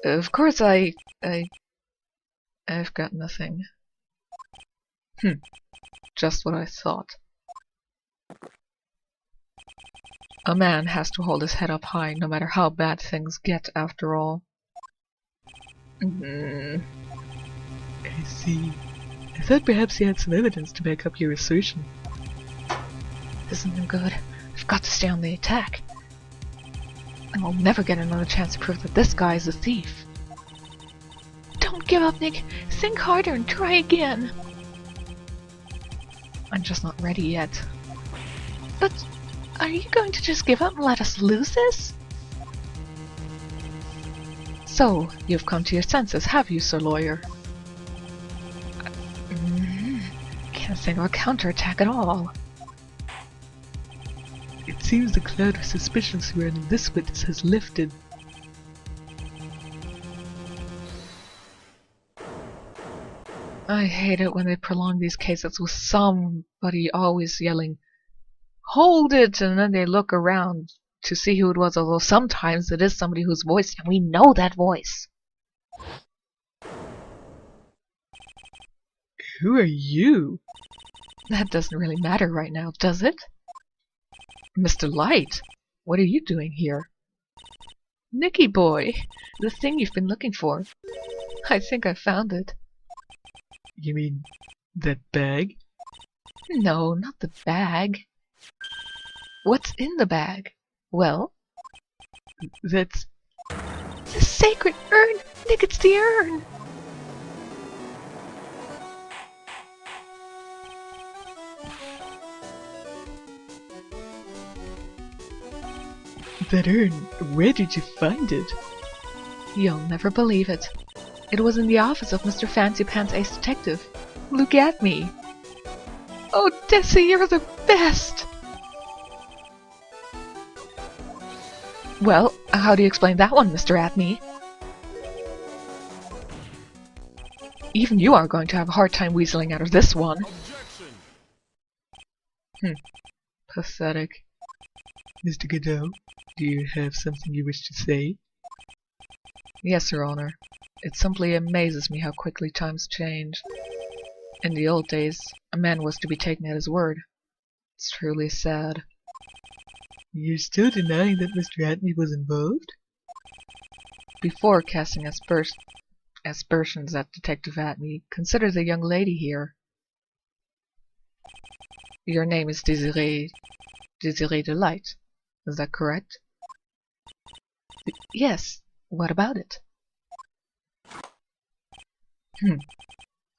Of course I've got nothing. Just what I thought. A man has to hold his head up high no matter how bad things get after all. I see. I thought perhaps you had some evidence to back up your assertion. This isn't good. I've got to stay on the attack. And I'll never get another chance to prove that this guy is a thief. Don't give up, Nick. Think harder and try again. I'm just not ready yet. But are you going to just give up and let us lose this? So, you've come to your senses, have you, Sir Lawyer? Can't think of a counterattack at all. It seems the cloud of suspicion surrounding this witness has lifted. I hate it when they prolong these cases with somebody always yelling, "Hold it!" and then they look around to see who it was, although sometimes it is somebody whose voice, and we know that voice. Who are you? That doesn't really matter right now, does it? Mr. Light, what are you doing here? Nicky boy, the thing you've been looking for. I think I found it. You mean that bag? No, not the bag. What's in the bag? Well? That's... the sacred urn! Nick, it's the urn! that urn. Where did you find it? You'll never believe it. It was in the office of Mr. Fancy Pants Ace Detective. Look at me. Oh, Desi, you're the best! Well, how do you explain that one, Mr. Atney? Even you are going to have a hard time weaseling out of this one. Pathetic. Mr. Godot, do you have something you wish to say? Yes, Your Honor. It simply amazes me how quickly times change. In the old days, a man was to be taken at his word. It's truly sad. You're still denying that Mr. Atney was involved? Before casting aspersions at Detective Atney, consider the young lady here. Your name is Désirée Delight. Is that correct? Yes. What about it?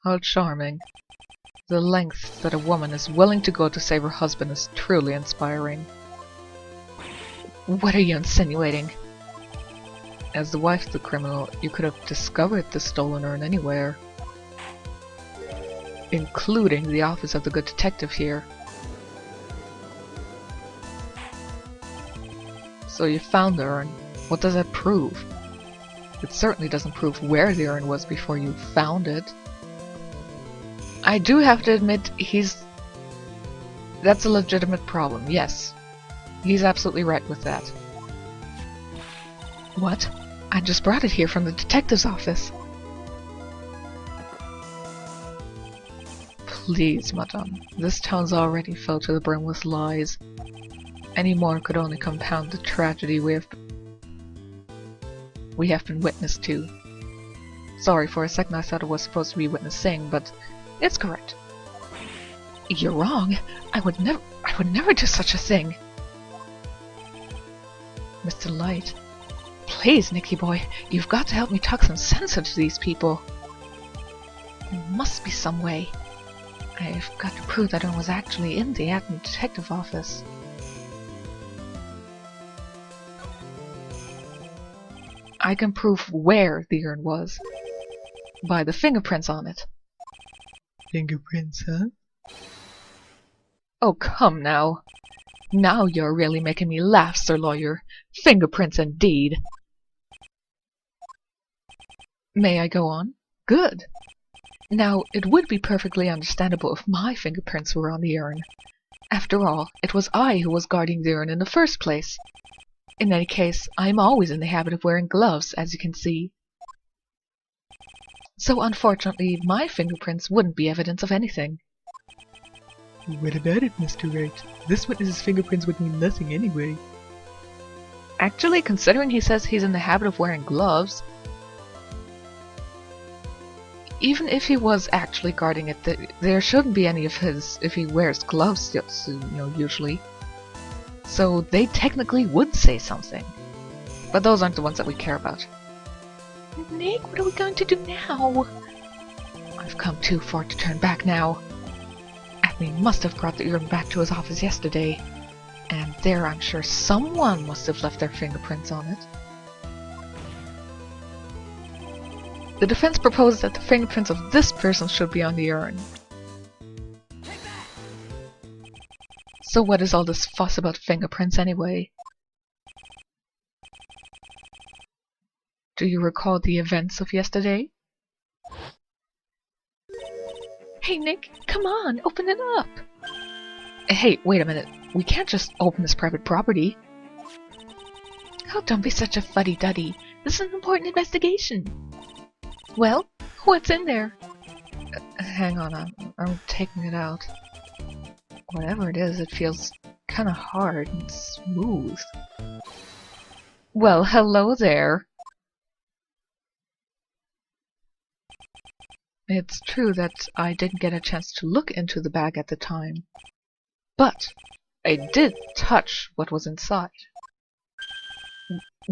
How charming. The lengths that a woman is willing to go to save her husband is truly inspiring. What are you insinuating? As the wife of the criminal, you could have discovered the stolen urn anywhere. Including the office of the good detective here. So you found the urn. What does that prove? It certainly doesn't prove where the urn was before you found it. I do have to admit, that's a legitimate problem, yes. He's absolutely right with that. What? I just brought it here from the detective's office. Please, madame. This town's already filled to the brim with lies. Any more could only compound the tragedy we have been witness to. Sorry, for a second I thought it was supposed to be witnessing, but it's correct. You're wrong. I would never do such a thing. Mr. Light, please, Nicky boy, you've got to help me talk some sense into these people. There must be some way. I've got to prove that I was actually in the Atney detective office. I can prove where the urn was. By the fingerprints on it. Fingerprints, huh? Oh, come now. Now you're really making me laugh, Sir Lawyer. Fingerprints indeed. May I go on? Good. Now, it would be perfectly understandable if my fingerprints were on the urn. After all, it was I who was guarding the urn in the first place. In any case, I am always in the habit of wearing gloves, as you can see. So unfortunately, my fingerprints wouldn't be evidence of anything. What about it, Mr. Wright? This witness's fingerprints would mean nothing anyway. Actually, considering he says he's in the habit of wearing gloves... even if he was actually guarding it, there shouldn't be any of his if he wears gloves, usually. So they technically would say something. But those aren't the ones that we care about. Nick, what are we going to do now? I've come too far to turn back now. Acme must have brought the urn back to his office yesterday. And there I'm sure someone must have left their fingerprints on it. The defense proposed that the fingerprints of this person should be on the urn. So what is all this fuss about fingerprints anyway? Do you recall the events of yesterday? Hey Nick, come on, open it up! Hey, wait a minute. We can't just open this private property. Oh, don't be such a fuddy-duddy. This is an important investigation. Well, what's in there? Hang on, I'm taking it out. Whatever it is, it feels kinda hard and smooth. Well, hello there. It's true that I didn't get a chance to look into the bag at the time, but I did touch what was inside.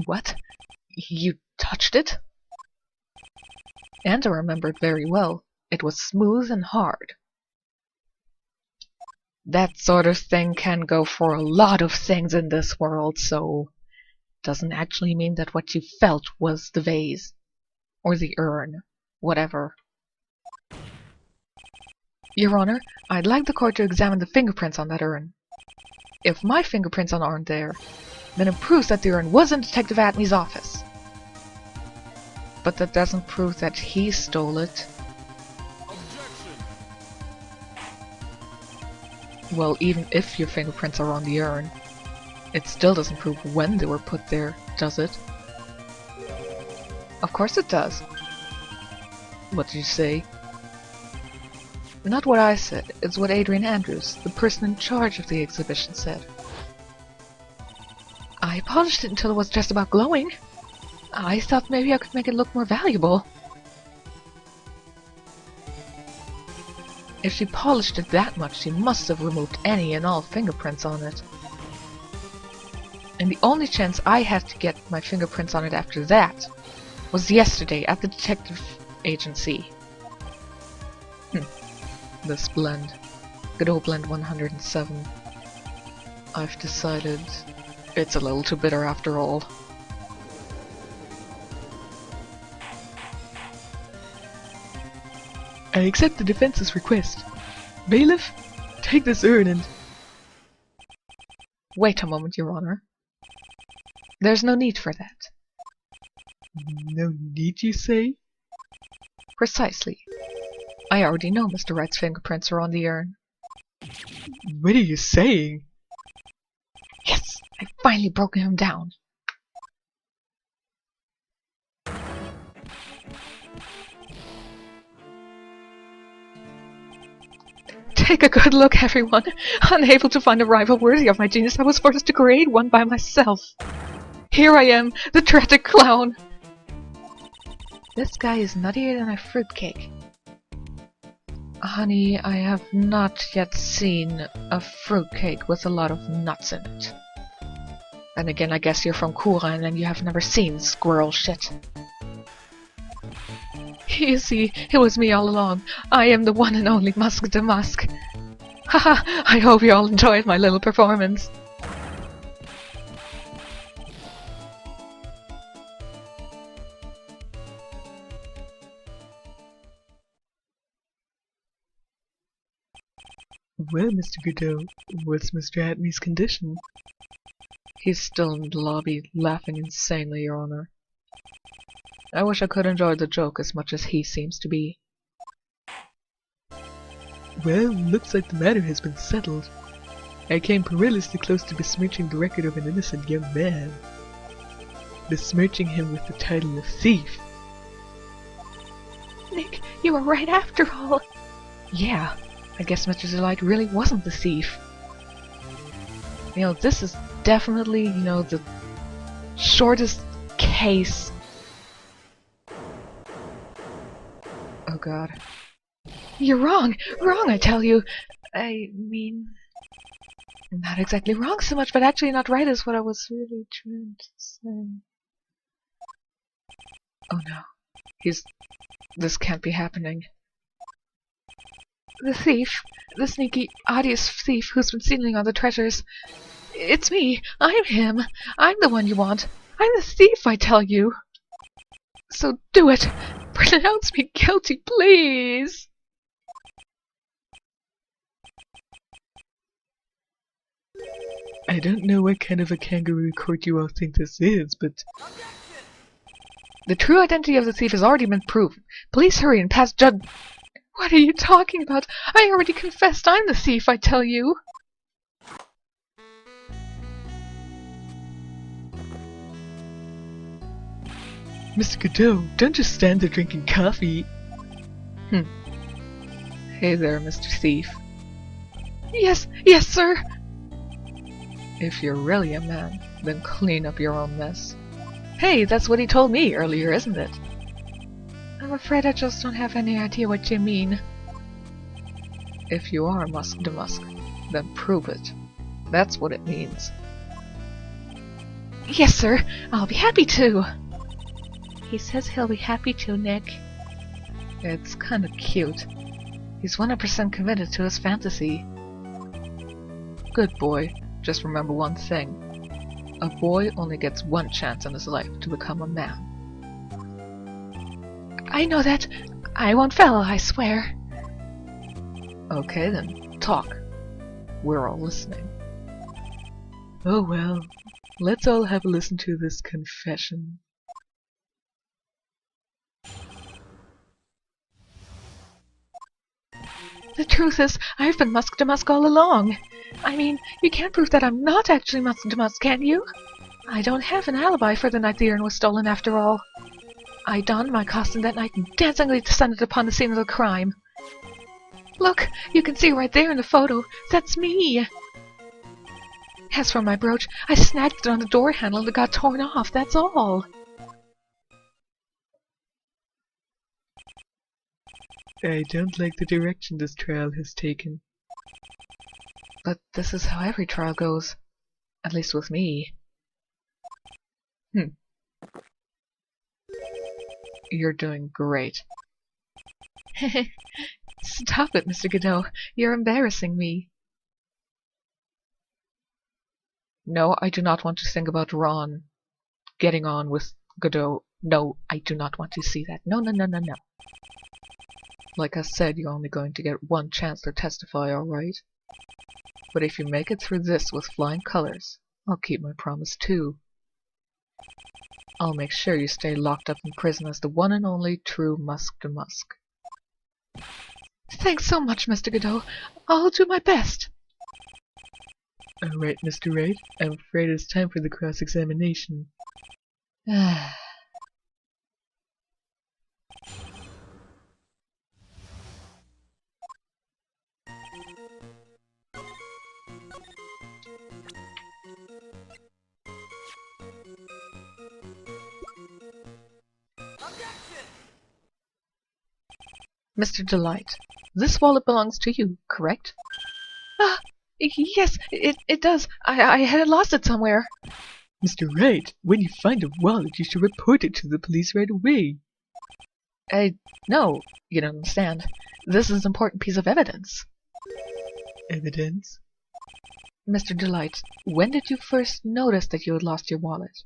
What? You touched it? And I remembered very well. It was smooth and hard. That sort of thing can go for a lot of things in this world, so doesn't actually mean that what you felt was the vase. Or the urn. Whatever. Your Honor, I'd like the court to examine the fingerprints on that urn. If my fingerprints aren't there, then it proves that the urn was in Detective Atmey's office. But that doesn't prove that he stole it. Objection. Well, even if your fingerprints are on the urn, it still doesn't prove when they were put there, does it? Of course it does. What did you say? Not what I said, it's what Adrian Andrews, the person in charge of the exhibition, said. I polished it until it was just about glowing. I thought maybe I could make it look more valuable. If she polished it that much, she must have removed any and all fingerprints on it. And the only chance I had to get my fingerprints on it after that was yesterday at the detective agency. This blend. Good old blend 107. I've decided it's a little too bitter after all. I accept the defense's request. Bailiff, take this urn and... Wait a moment, Your Honor. There's no need for that. No need, you say? Precisely. I already know Mr. Wright's fingerprints are on the urn. What are you saying? Yes! I finally broke him down. Take a good look, everyone. Unable to find a rival worthy of my genius, I was forced to create one by myself. Here I am, the dreaded clown. This guy is nuttier than a fruitcake. Honey, I have not yet seen a fruitcake with a lot of nuts in it. Then again, I guess you're from Kuran and you have never seen squirrel shit. You see, it was me all along. I am the one and only Musk de Musk. Haha, I hope you all enjoyed my little performance. Well, Mr. Godot, what's Mr. Atmey's condition? He's still in the lobby, laughing insanely, Your Honor. I wish I could enjoy the joke as much as he seems to be. Well, looks like the matter has been settled. I came perilously close to besmirching the record of an innocent young man. Besmirching him with the title of thief. Nick, you were right after all. Yeah, I guess Mr. Delight really wasn't the thief. You know, this is definitely, the shortest case. Oh god. You're wrong! Wrong, I tell you! I mean... Not exactly wrong so much, but actually not right is what I was really trying to say. Oh no. This can't be happening. The thief, the sneaky, odious thief who's been stealing all the treasures. It's me! I'm him! I'm the one you want! I'm the thief, I tell you! So do it! Pronounce me guilty, please! I don't know what kind of a kangaroo court you all think this is, but... The true identity of the thief has already been proven. Please hurry and pass judge... What are you talking about? I already confessed I'm the thief, I tell you! Mr. Godot, don't just stand there drinking coffee. Hey there, Mr. Thief. Yes, sir! If you're really a man, then clean up your own mess. Hey, that's what he told me earlier, isn't it? I'm afraid I just don't have any idea what you mean. If you are Musk to Musk, then prove it. That's what it means. Yes, sir. I'll be happy to. He says he'll be happy to, Nick. It's kinda cute. He's 100% committed to his fantasy. Good boy. Just remember one thing. A boy only gets one chance in his life to become a man. I know that. I won't fail, I swear. Okay then, talk. We're all listening. Oh well, let's all have a listen to this confession. The truth is, I've been Musk to Musk all along. I mean, you can't prove that I'm not actually Musk to Musk, can you? I don't have an alibi for the night the urn was stolen after all. I donned my costume that night and dancingly descended upon the scene of the crime. Look, you can see right there in the photo. That's me. As for my brooch, I snagged it on the door handle and it got torn off, that's all. I don't like the direction this trial has taken. But this is how every trial goes. At least with me. You're doing great. Stop it, Mr. Godot. You're embarrassing me. No, I do not want to think about Ron getting on with Godot. No, I do not want to see that. No, no, no, no, no. Like I said, you're only going to get one chance to testify, alright? But if you make it through this with flying colors, I'll keep my promise too. I'll make sure you stay locked up in prison as the one and only true Musk to Musk. Thanks so much, Mr. Godot. I'll do my best. Alright, Mr. Wright, I'm afraid it's time for the cross-examination. Mr. Delight, this wallet belongs to you, correct? Ah, yes, it does. I had lost it somewhere. Mr. Wright, when you find a wallet, you should report it to the police right away. No, you don't understand. This is an important piece of evidence. Evidence? Mr. Delight, when did you first notice that you had lost your wallet?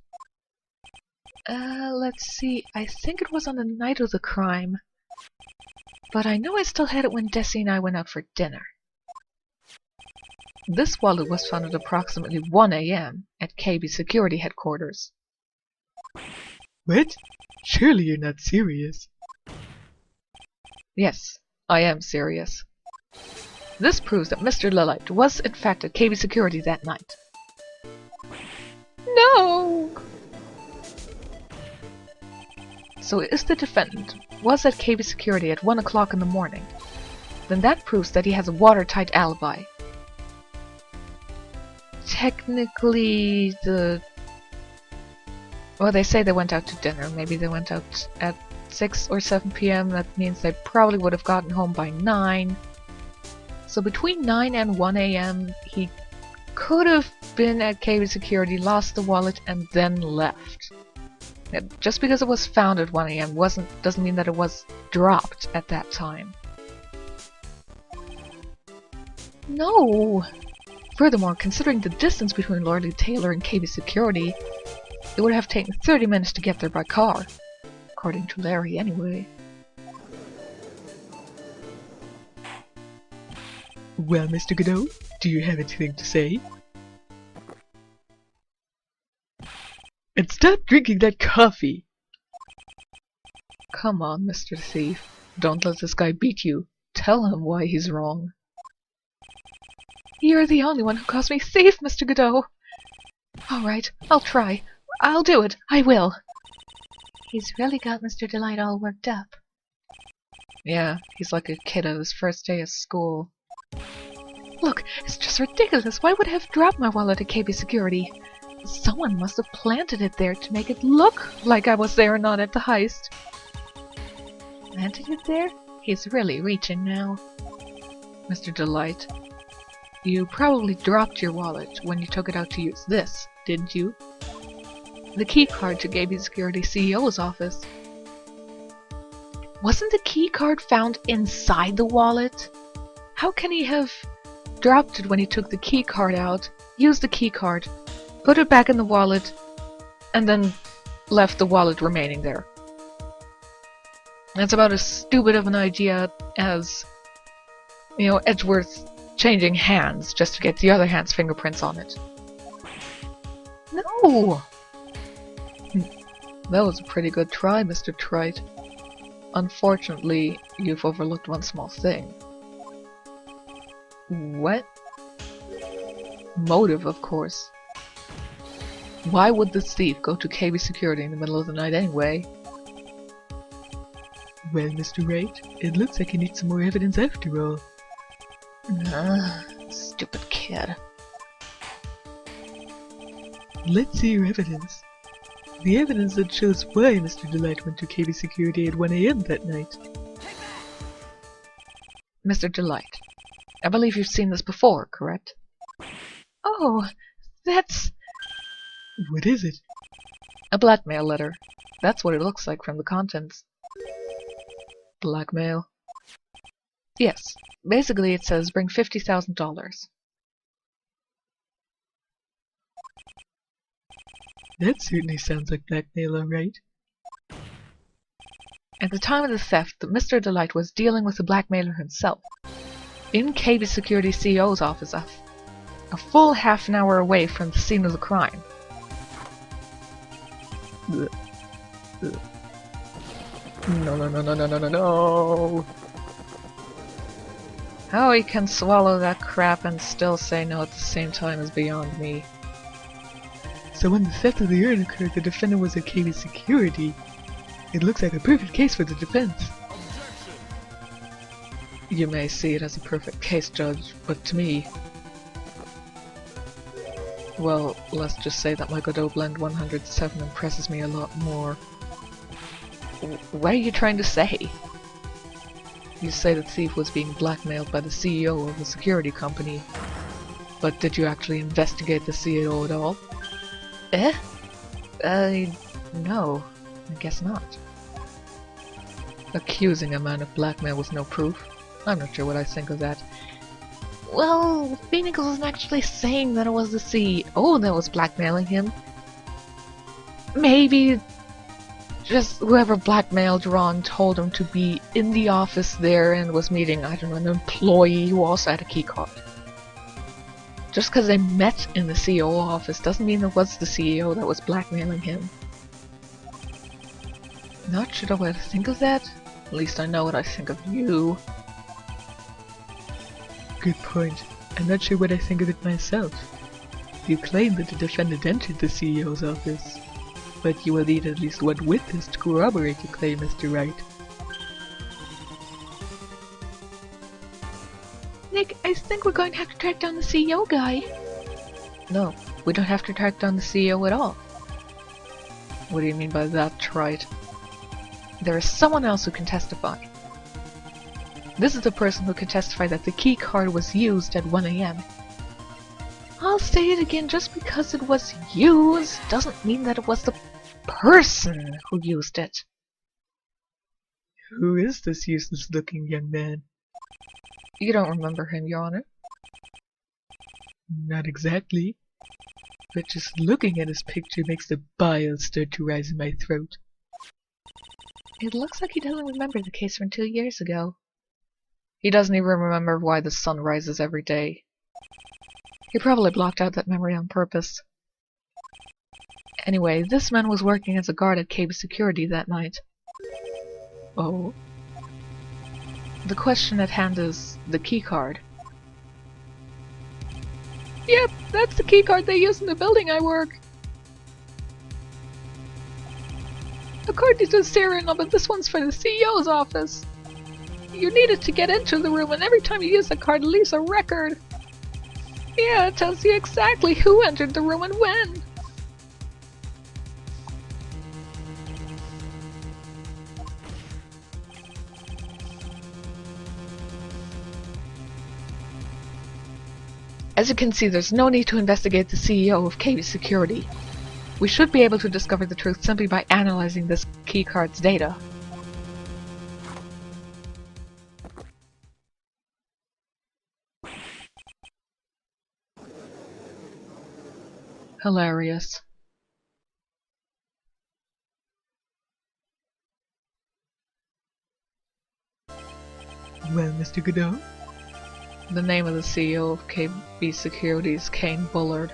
Let's see. I think it was on the night of the crime. But I know I still had it when Desi and I went out for dinner. This wallet was found at approximately 1 a.m. at KB Security Headquarters. What? Surely you're not serious. Yes, I am serious. This proves that Mr. Delight was in fact at KB Security that night. No! So if the defendant was at KB Security at 1 o'clock in the morning, then that proves that he has a watertight alibi. Technically, well, they say they went out to dinner. Maybe they went out at 6 or 7 p.m. That means they probably would have gotten home by 9. So between 9 and 1 a.m. he could have been at KB Security, lost the wallet, and then left. Just because it was found at 1 a.m. doesn't mean that it was dropped at that time. No! Furthermore, considering the distance between Lordly Taylor and KB Security, it would have taken 30 minutes to get there by car. According to Larry, anyway. Well, Mr. Godot, do you have anything to say? And stop drinking that coffee! Come on, Mr. Thief. Don't let this guy beat you. Tell him why he's wrong. You're the only one who calls me thief, Mr. Godot. Alright, I'll try. I'll do it. I will. He's really got Mr. Delight all worked up. Yeah, he's like a kid on his first day of school. Look, it's just ridiculous. Why would I have dropped my wallet at KB Security? Someone must have planted it there to make it look like I was there and not at the heist. Planted it there? He's really reaching now. Mr. Delight, you probably dropped your wallet when you took it out to use this, didn't you? The key card to KB Security CEO's office. Wasn't the key card found inside the wallet? How can he have dropped it when he took the key card out, used the key card, put it back in the wallet, and then left the wallet remaining there? That's about as stupid of an idea as, you know, Edgeworth changing hands just to get the other hand's fingerprints on it. No! That was a pretty good try, Mr. Trite. Unfortunately, you've overlooked one small thing. What? Motive, of course. Why would this thief go to KB Security in the middle of the night anyway? Well, Mr. Wright, it looks like you need some more evidence after all. Stupid kid. Let's see your evidence. The evidence that shows why Mr. Delight went to KB Security at 1 a.m. that night. Mr. Delight, I believe you've seen this before, correct? Oh, that's... What is it? A blackmail letter. That's what it looks like from the contents. Blackmail? Yes. Basically it says bring $50,000. That certainly sounds like blackmail, alright. At the time of the theft, Mr. Delight was dealing with the blackmailer himself. In KB Security CEO's office, a full half an hour away from the scene of the crime. No. How he can swallow that crap and still say no at the same time is beyond me. So when the theft of the urn occurred, the defendant was at KB Security. It looks like a perfect case for the defense. You may see it as a perfect case, Judge, but to me... Well, let's just say that my Godot Blend 107 impresses me a lot more. What are you trying to say? You say the thief was being blackmailed by the CEO of a security company, but did you actually investigate the CEO at all? No, I guess not. Accusing a man of blackmail with no proof? I'm not sure what I think of that. Well, Phoenix wasn't actually saying that it was the CEO that was blackmailing him. Maybe just whoever blackmailed Ron told him to be in the office there and was meeting, I don't know, an employee who also had a keycard. Just because they met in the CEO office doesn't mean it was the CEO that was blackmailing him. Not sure what I think of that. At least I know what I think of you. Good point. I'm not sure what I think of it myself. You claim that the defendant entered the CEO's office, but you will need at least one witness to corroborate your claim, Mr. Wright. Nick, I think we're going to have to track down the CEO guy. No, we don't have to track down the CEO at all. What do you mean by that, Trite? there is someone else who can testify. This is the person who can testify that the key card was used at 1 AM. I'll say it again, just because it was used doesn't mean that it was the person who used it. Who is this useless-looking young man? You don't remember him, Your Honor? Not exactly. But just looking at his picture makes the bile start to rise in my throat. It looks like he doesn't remember the case from 2 years ago. He doesn't even remember why the sun rises every day. He probably blocked out that memory on purpose. Anyway, this man was working as a guard at KB Security that night. Oh? The question at hand is the keycard. Yep, that's the keycard they use in the building I work. According to the serial number, this one's for the CEO's office. You need it to get into the room, and every time you use the card, it leaves a record. Yeah, it tells you exactly who entered the room and when. As you can see, there's no need to investigate the CEO of KB Security. We should be able to discover the truth simply by analyzing this keycard's data. Hilarious. Well, Mr. Godot? The name of the CEO of KB Security is Kane Bullard.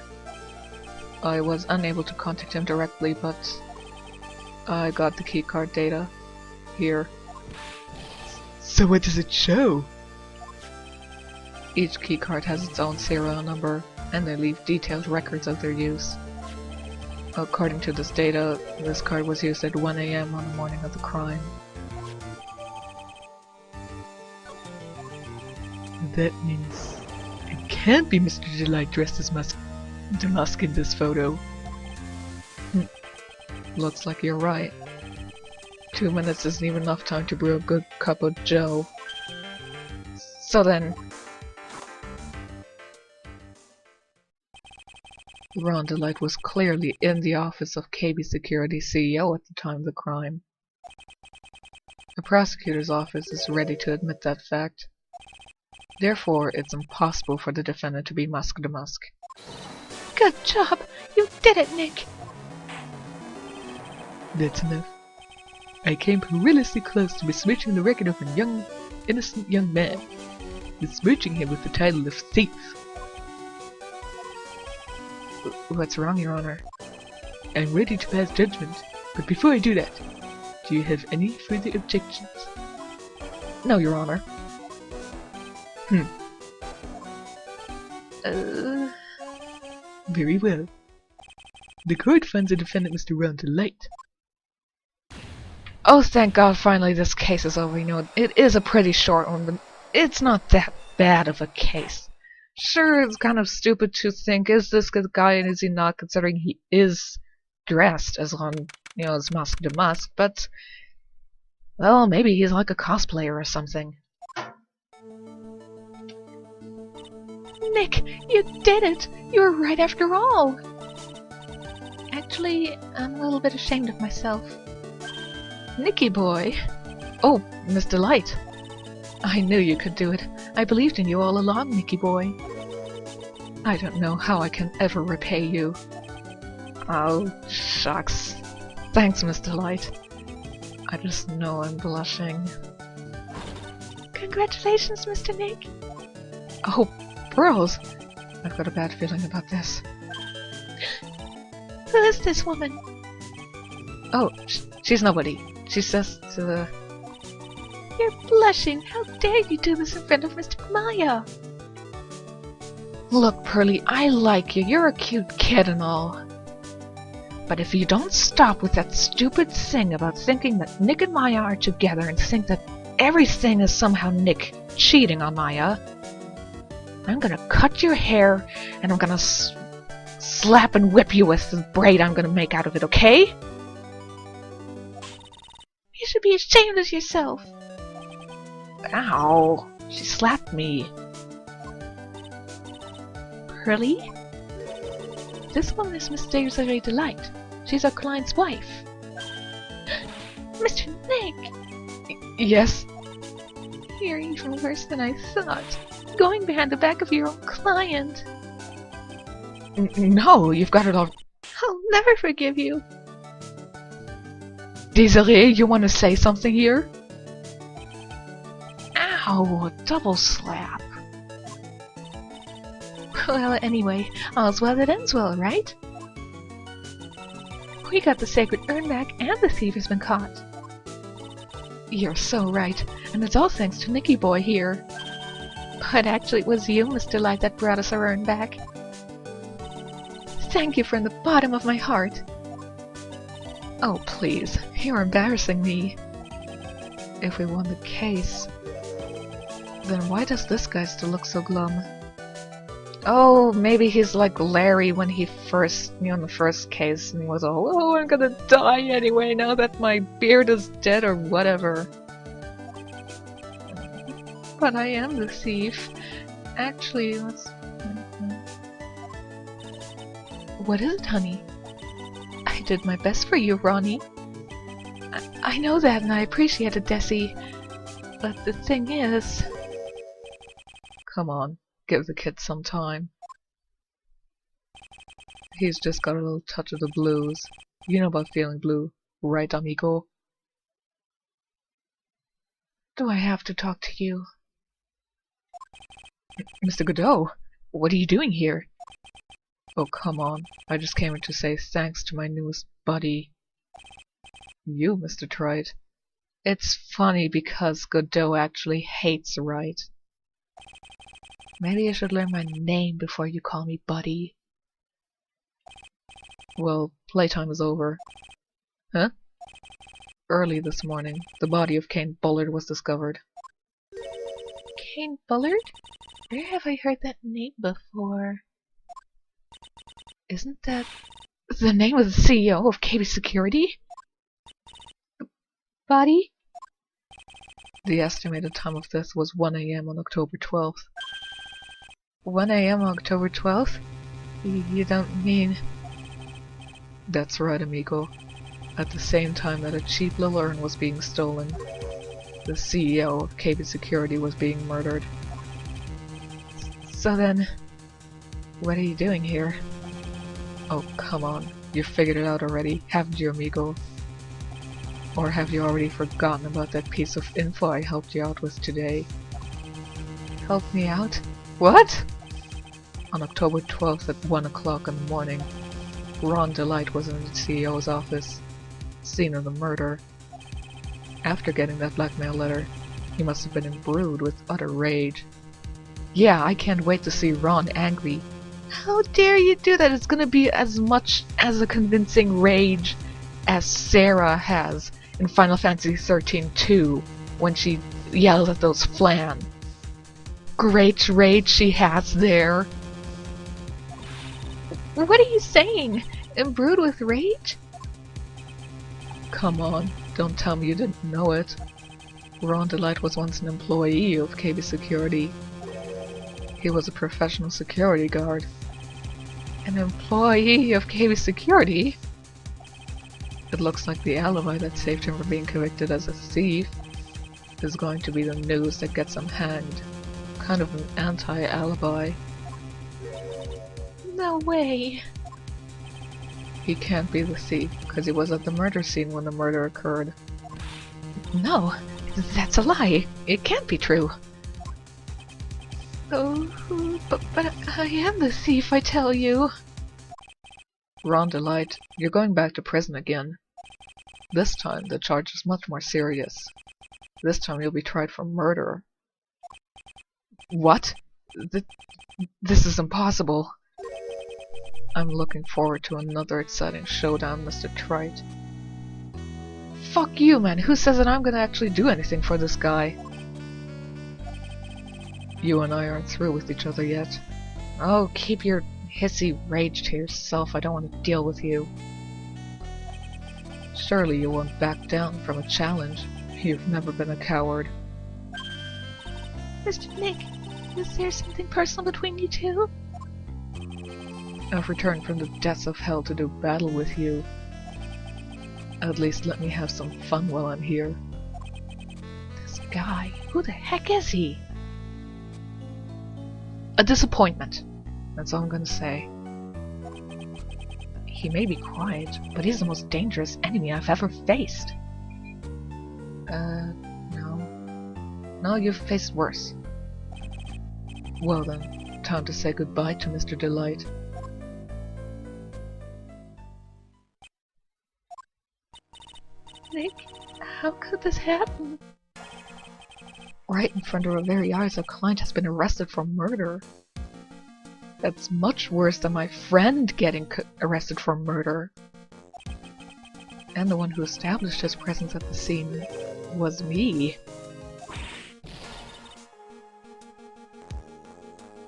I was unable to contact him directly, but I got the keycard data here. So what does it show? Each keycard has its own serial number, and they leave detailed records of their use. According to this data, this card was used at 1 AM on the morning of the crime. That means it can't be Mr. Delight dressed as Musk in this photo. Looks like you're right. 2 minutes isn't even enough time to brew a good cup of joe. So then, Ron Delight was clearly in the office of KB Security CEO at the time of the crime. The prosecutor's office is ready to admit that fact. Therefore, it's impossible for the defendant to be Musk to Musk. Good job! You did it, Nick! That's enough. I came perilously close to besmirching the record of a innocent young man, besmirching him with the title of thief. What's wrong, Your Honor? I'm ready to pass judgment, but before I do that, do you have any further objections? No, Your Honor. Very well. The court finds the defendant Mr. Ron Delight. Oh, thank God, finally this case is over. You know, it is a pretty short one, but it's not that bad of a case. Sure, it's kind of stupid to think, is this good guy and is he not, considering he is dressed as as Musk to Musk, but, well, maybe he's like a cosplayer or something. Nick, you did it! You were right after all! Actually, I'm a little bit ashamed of myself. Nicky boy! Oh, Miss Delight! I knew you could do it. I believed in you all along, Nicky boy. I don't know how I can ever repay you. Oh, shucks. Thanks, Miss Delight. I just know I'm blushing. Congratulations, Mr. Nick! Oh, pearls! I've got a bad feeling about this. Who is this woman? Oh, she's nobody. She's just, You're blushing! How dare you do this in front of Mr. Maya? Look, Pearly, I like you. You're a cute kid and all. But if you don't stop with that stupid thing about thinking that Nick and Maya are together and think that everything is somehow Nick cheating on Maya, I'm gonna cut your hair and I'm gonna slap and whip you with the braid I'm gonna make out of it, okay? You should be be ashamed of yourself! Ow! She slapped me. Really? This woman is Miss Desiree Delight. She's our client's wife. Mr. Nick! Yes? You're even worse than I thought. Going behind the back of your own client. No, you've got it all. I'll never forgive you. Desiree, you want to say something here? Ow, a double slap. Well, anyway, all's well that ends well, right? We got the sacred urn back and the thief has been caught. You're so right, and it's all thanks to Nicky Boy here. But actually it was you, Miss Delight, that brought us our urn back. Thank you from the bottom of my heart. Oh, please, you're embarrassing me. If we won the case, then why does this guy still look so glum? Oh, maybe he's like Larry when he first, in the first case, and he was all, oh, I'm gonna die anyway now that my beard is dead or whatever. But I am the thief. Actually, let's... What is it, honey? I did my best for you, Ronnie. I know that, and I appreciate it, Desi. But the thing is... Come on, give the kid some time. He's just got a little touch of the blues. You know about feeling blue, right, amigo? Do I have to talk to you? Mr. Godot, what are you doing here? Oh, come on. I just came in to say thanks to my newest buddy. You, Mr. Wright. It's funny because Godot actually hates Wright. Maybe I should learn my name before you call me buddy. Well, playtime is over. Huh? Early this morning, the body of Cain Bullard was discovered. Cain Bullard? Where have I heard that name before? Isn't that the name of the CEO of KB Security? Body? The estimated time of death was 1 AM on October 12th. 1 AM on October 12th? You don't mean... That's right, amigo. At the same time that a cheap little urn was being stolen, the CEO of KB Security was being murdered. So then, what are you doing here? Oh, come on. You figured it out already, haven't you, amigo? Or have you already forgotten about that piece of info I helped you out with today? Help me out? What? On October 12th at 1 o'clock in the morning, Ron Delight was in the CEO's office, scene of the murder. After getting that blackmail letter, he must have been imbrued with utter rage. Yeah, I can't wait to see Ron angry. How dare you do that? It's gonna be as much as a convincing rage as Sarah has in Final Fantasy XIII 2 when she yelled at those flan. Great rage she has there. What are you saying? Imbrued with rage? Come on, don't tell me you didn't know it. Ron Delight was once an employee of KB Security. He was a professional security guard. An employee of KB Security? It looks like the alibi that saved him from being convicted as a thief is going to be the news that gets him hanged. Kind of an anti-alibi. No way. He can't be the thief because he was at the murder scene when the murder occurred. No, that's a lie. It can't be true. Oh, but I am the thief, I tell you. Ron Delight, you're going back to prison again. This time, the charge is much more serious. This time you'll be tried for murder. What? This is impossible. I'm looking forward to another exciting showdown, Mr. Wright. Fuck you, man. Who says that I'm gonna actually do anything for this guy? You and I aren't through with each other yet. Oh, keep your hissy rage to yourself. I don't want to deal with you. Surely you won't back down from a challenge. You've never been a coward. Mr. Nick, is there something personal between you two? I've returned from the depths of hell to do battle with you. At least let me have some fun while I'm here. This guy, who the heck is he? A disappointment. That's all I'm gonna say. He may be quiet, but he's the most dangerous enemy I've ever faced. No. No, you've faced worse. Well then, time to say goodbye to Mr. Delight. Nick, how could this happen? Right in front of our very eyes, a client has been arrested for murder. That's much worse than my friend getting arrested for murder. And the one who established his presence at the scene was me.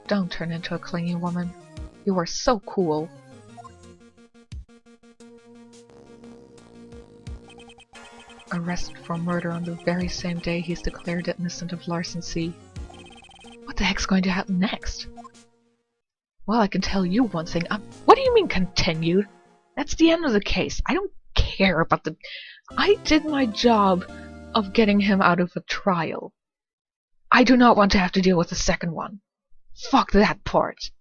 Don't turn into a clingy woman. You are so cool. Arrested for murder on the very same day he's declared innocent of larceny. What the heck's going to happen next? Well, I can tell you one thing. What do you mean continued? That's the end of the case. I don't care about the... I did my job of getting him out of a trial. I do not want to have to deal with the second one. Fuck that part.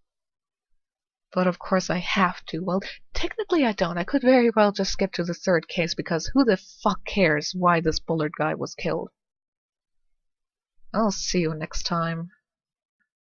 But of course I have to. Well, technically I don't. I could very well just skip to the third case because who the fuck cares why this Bullard guy was killed? I'll see you next time.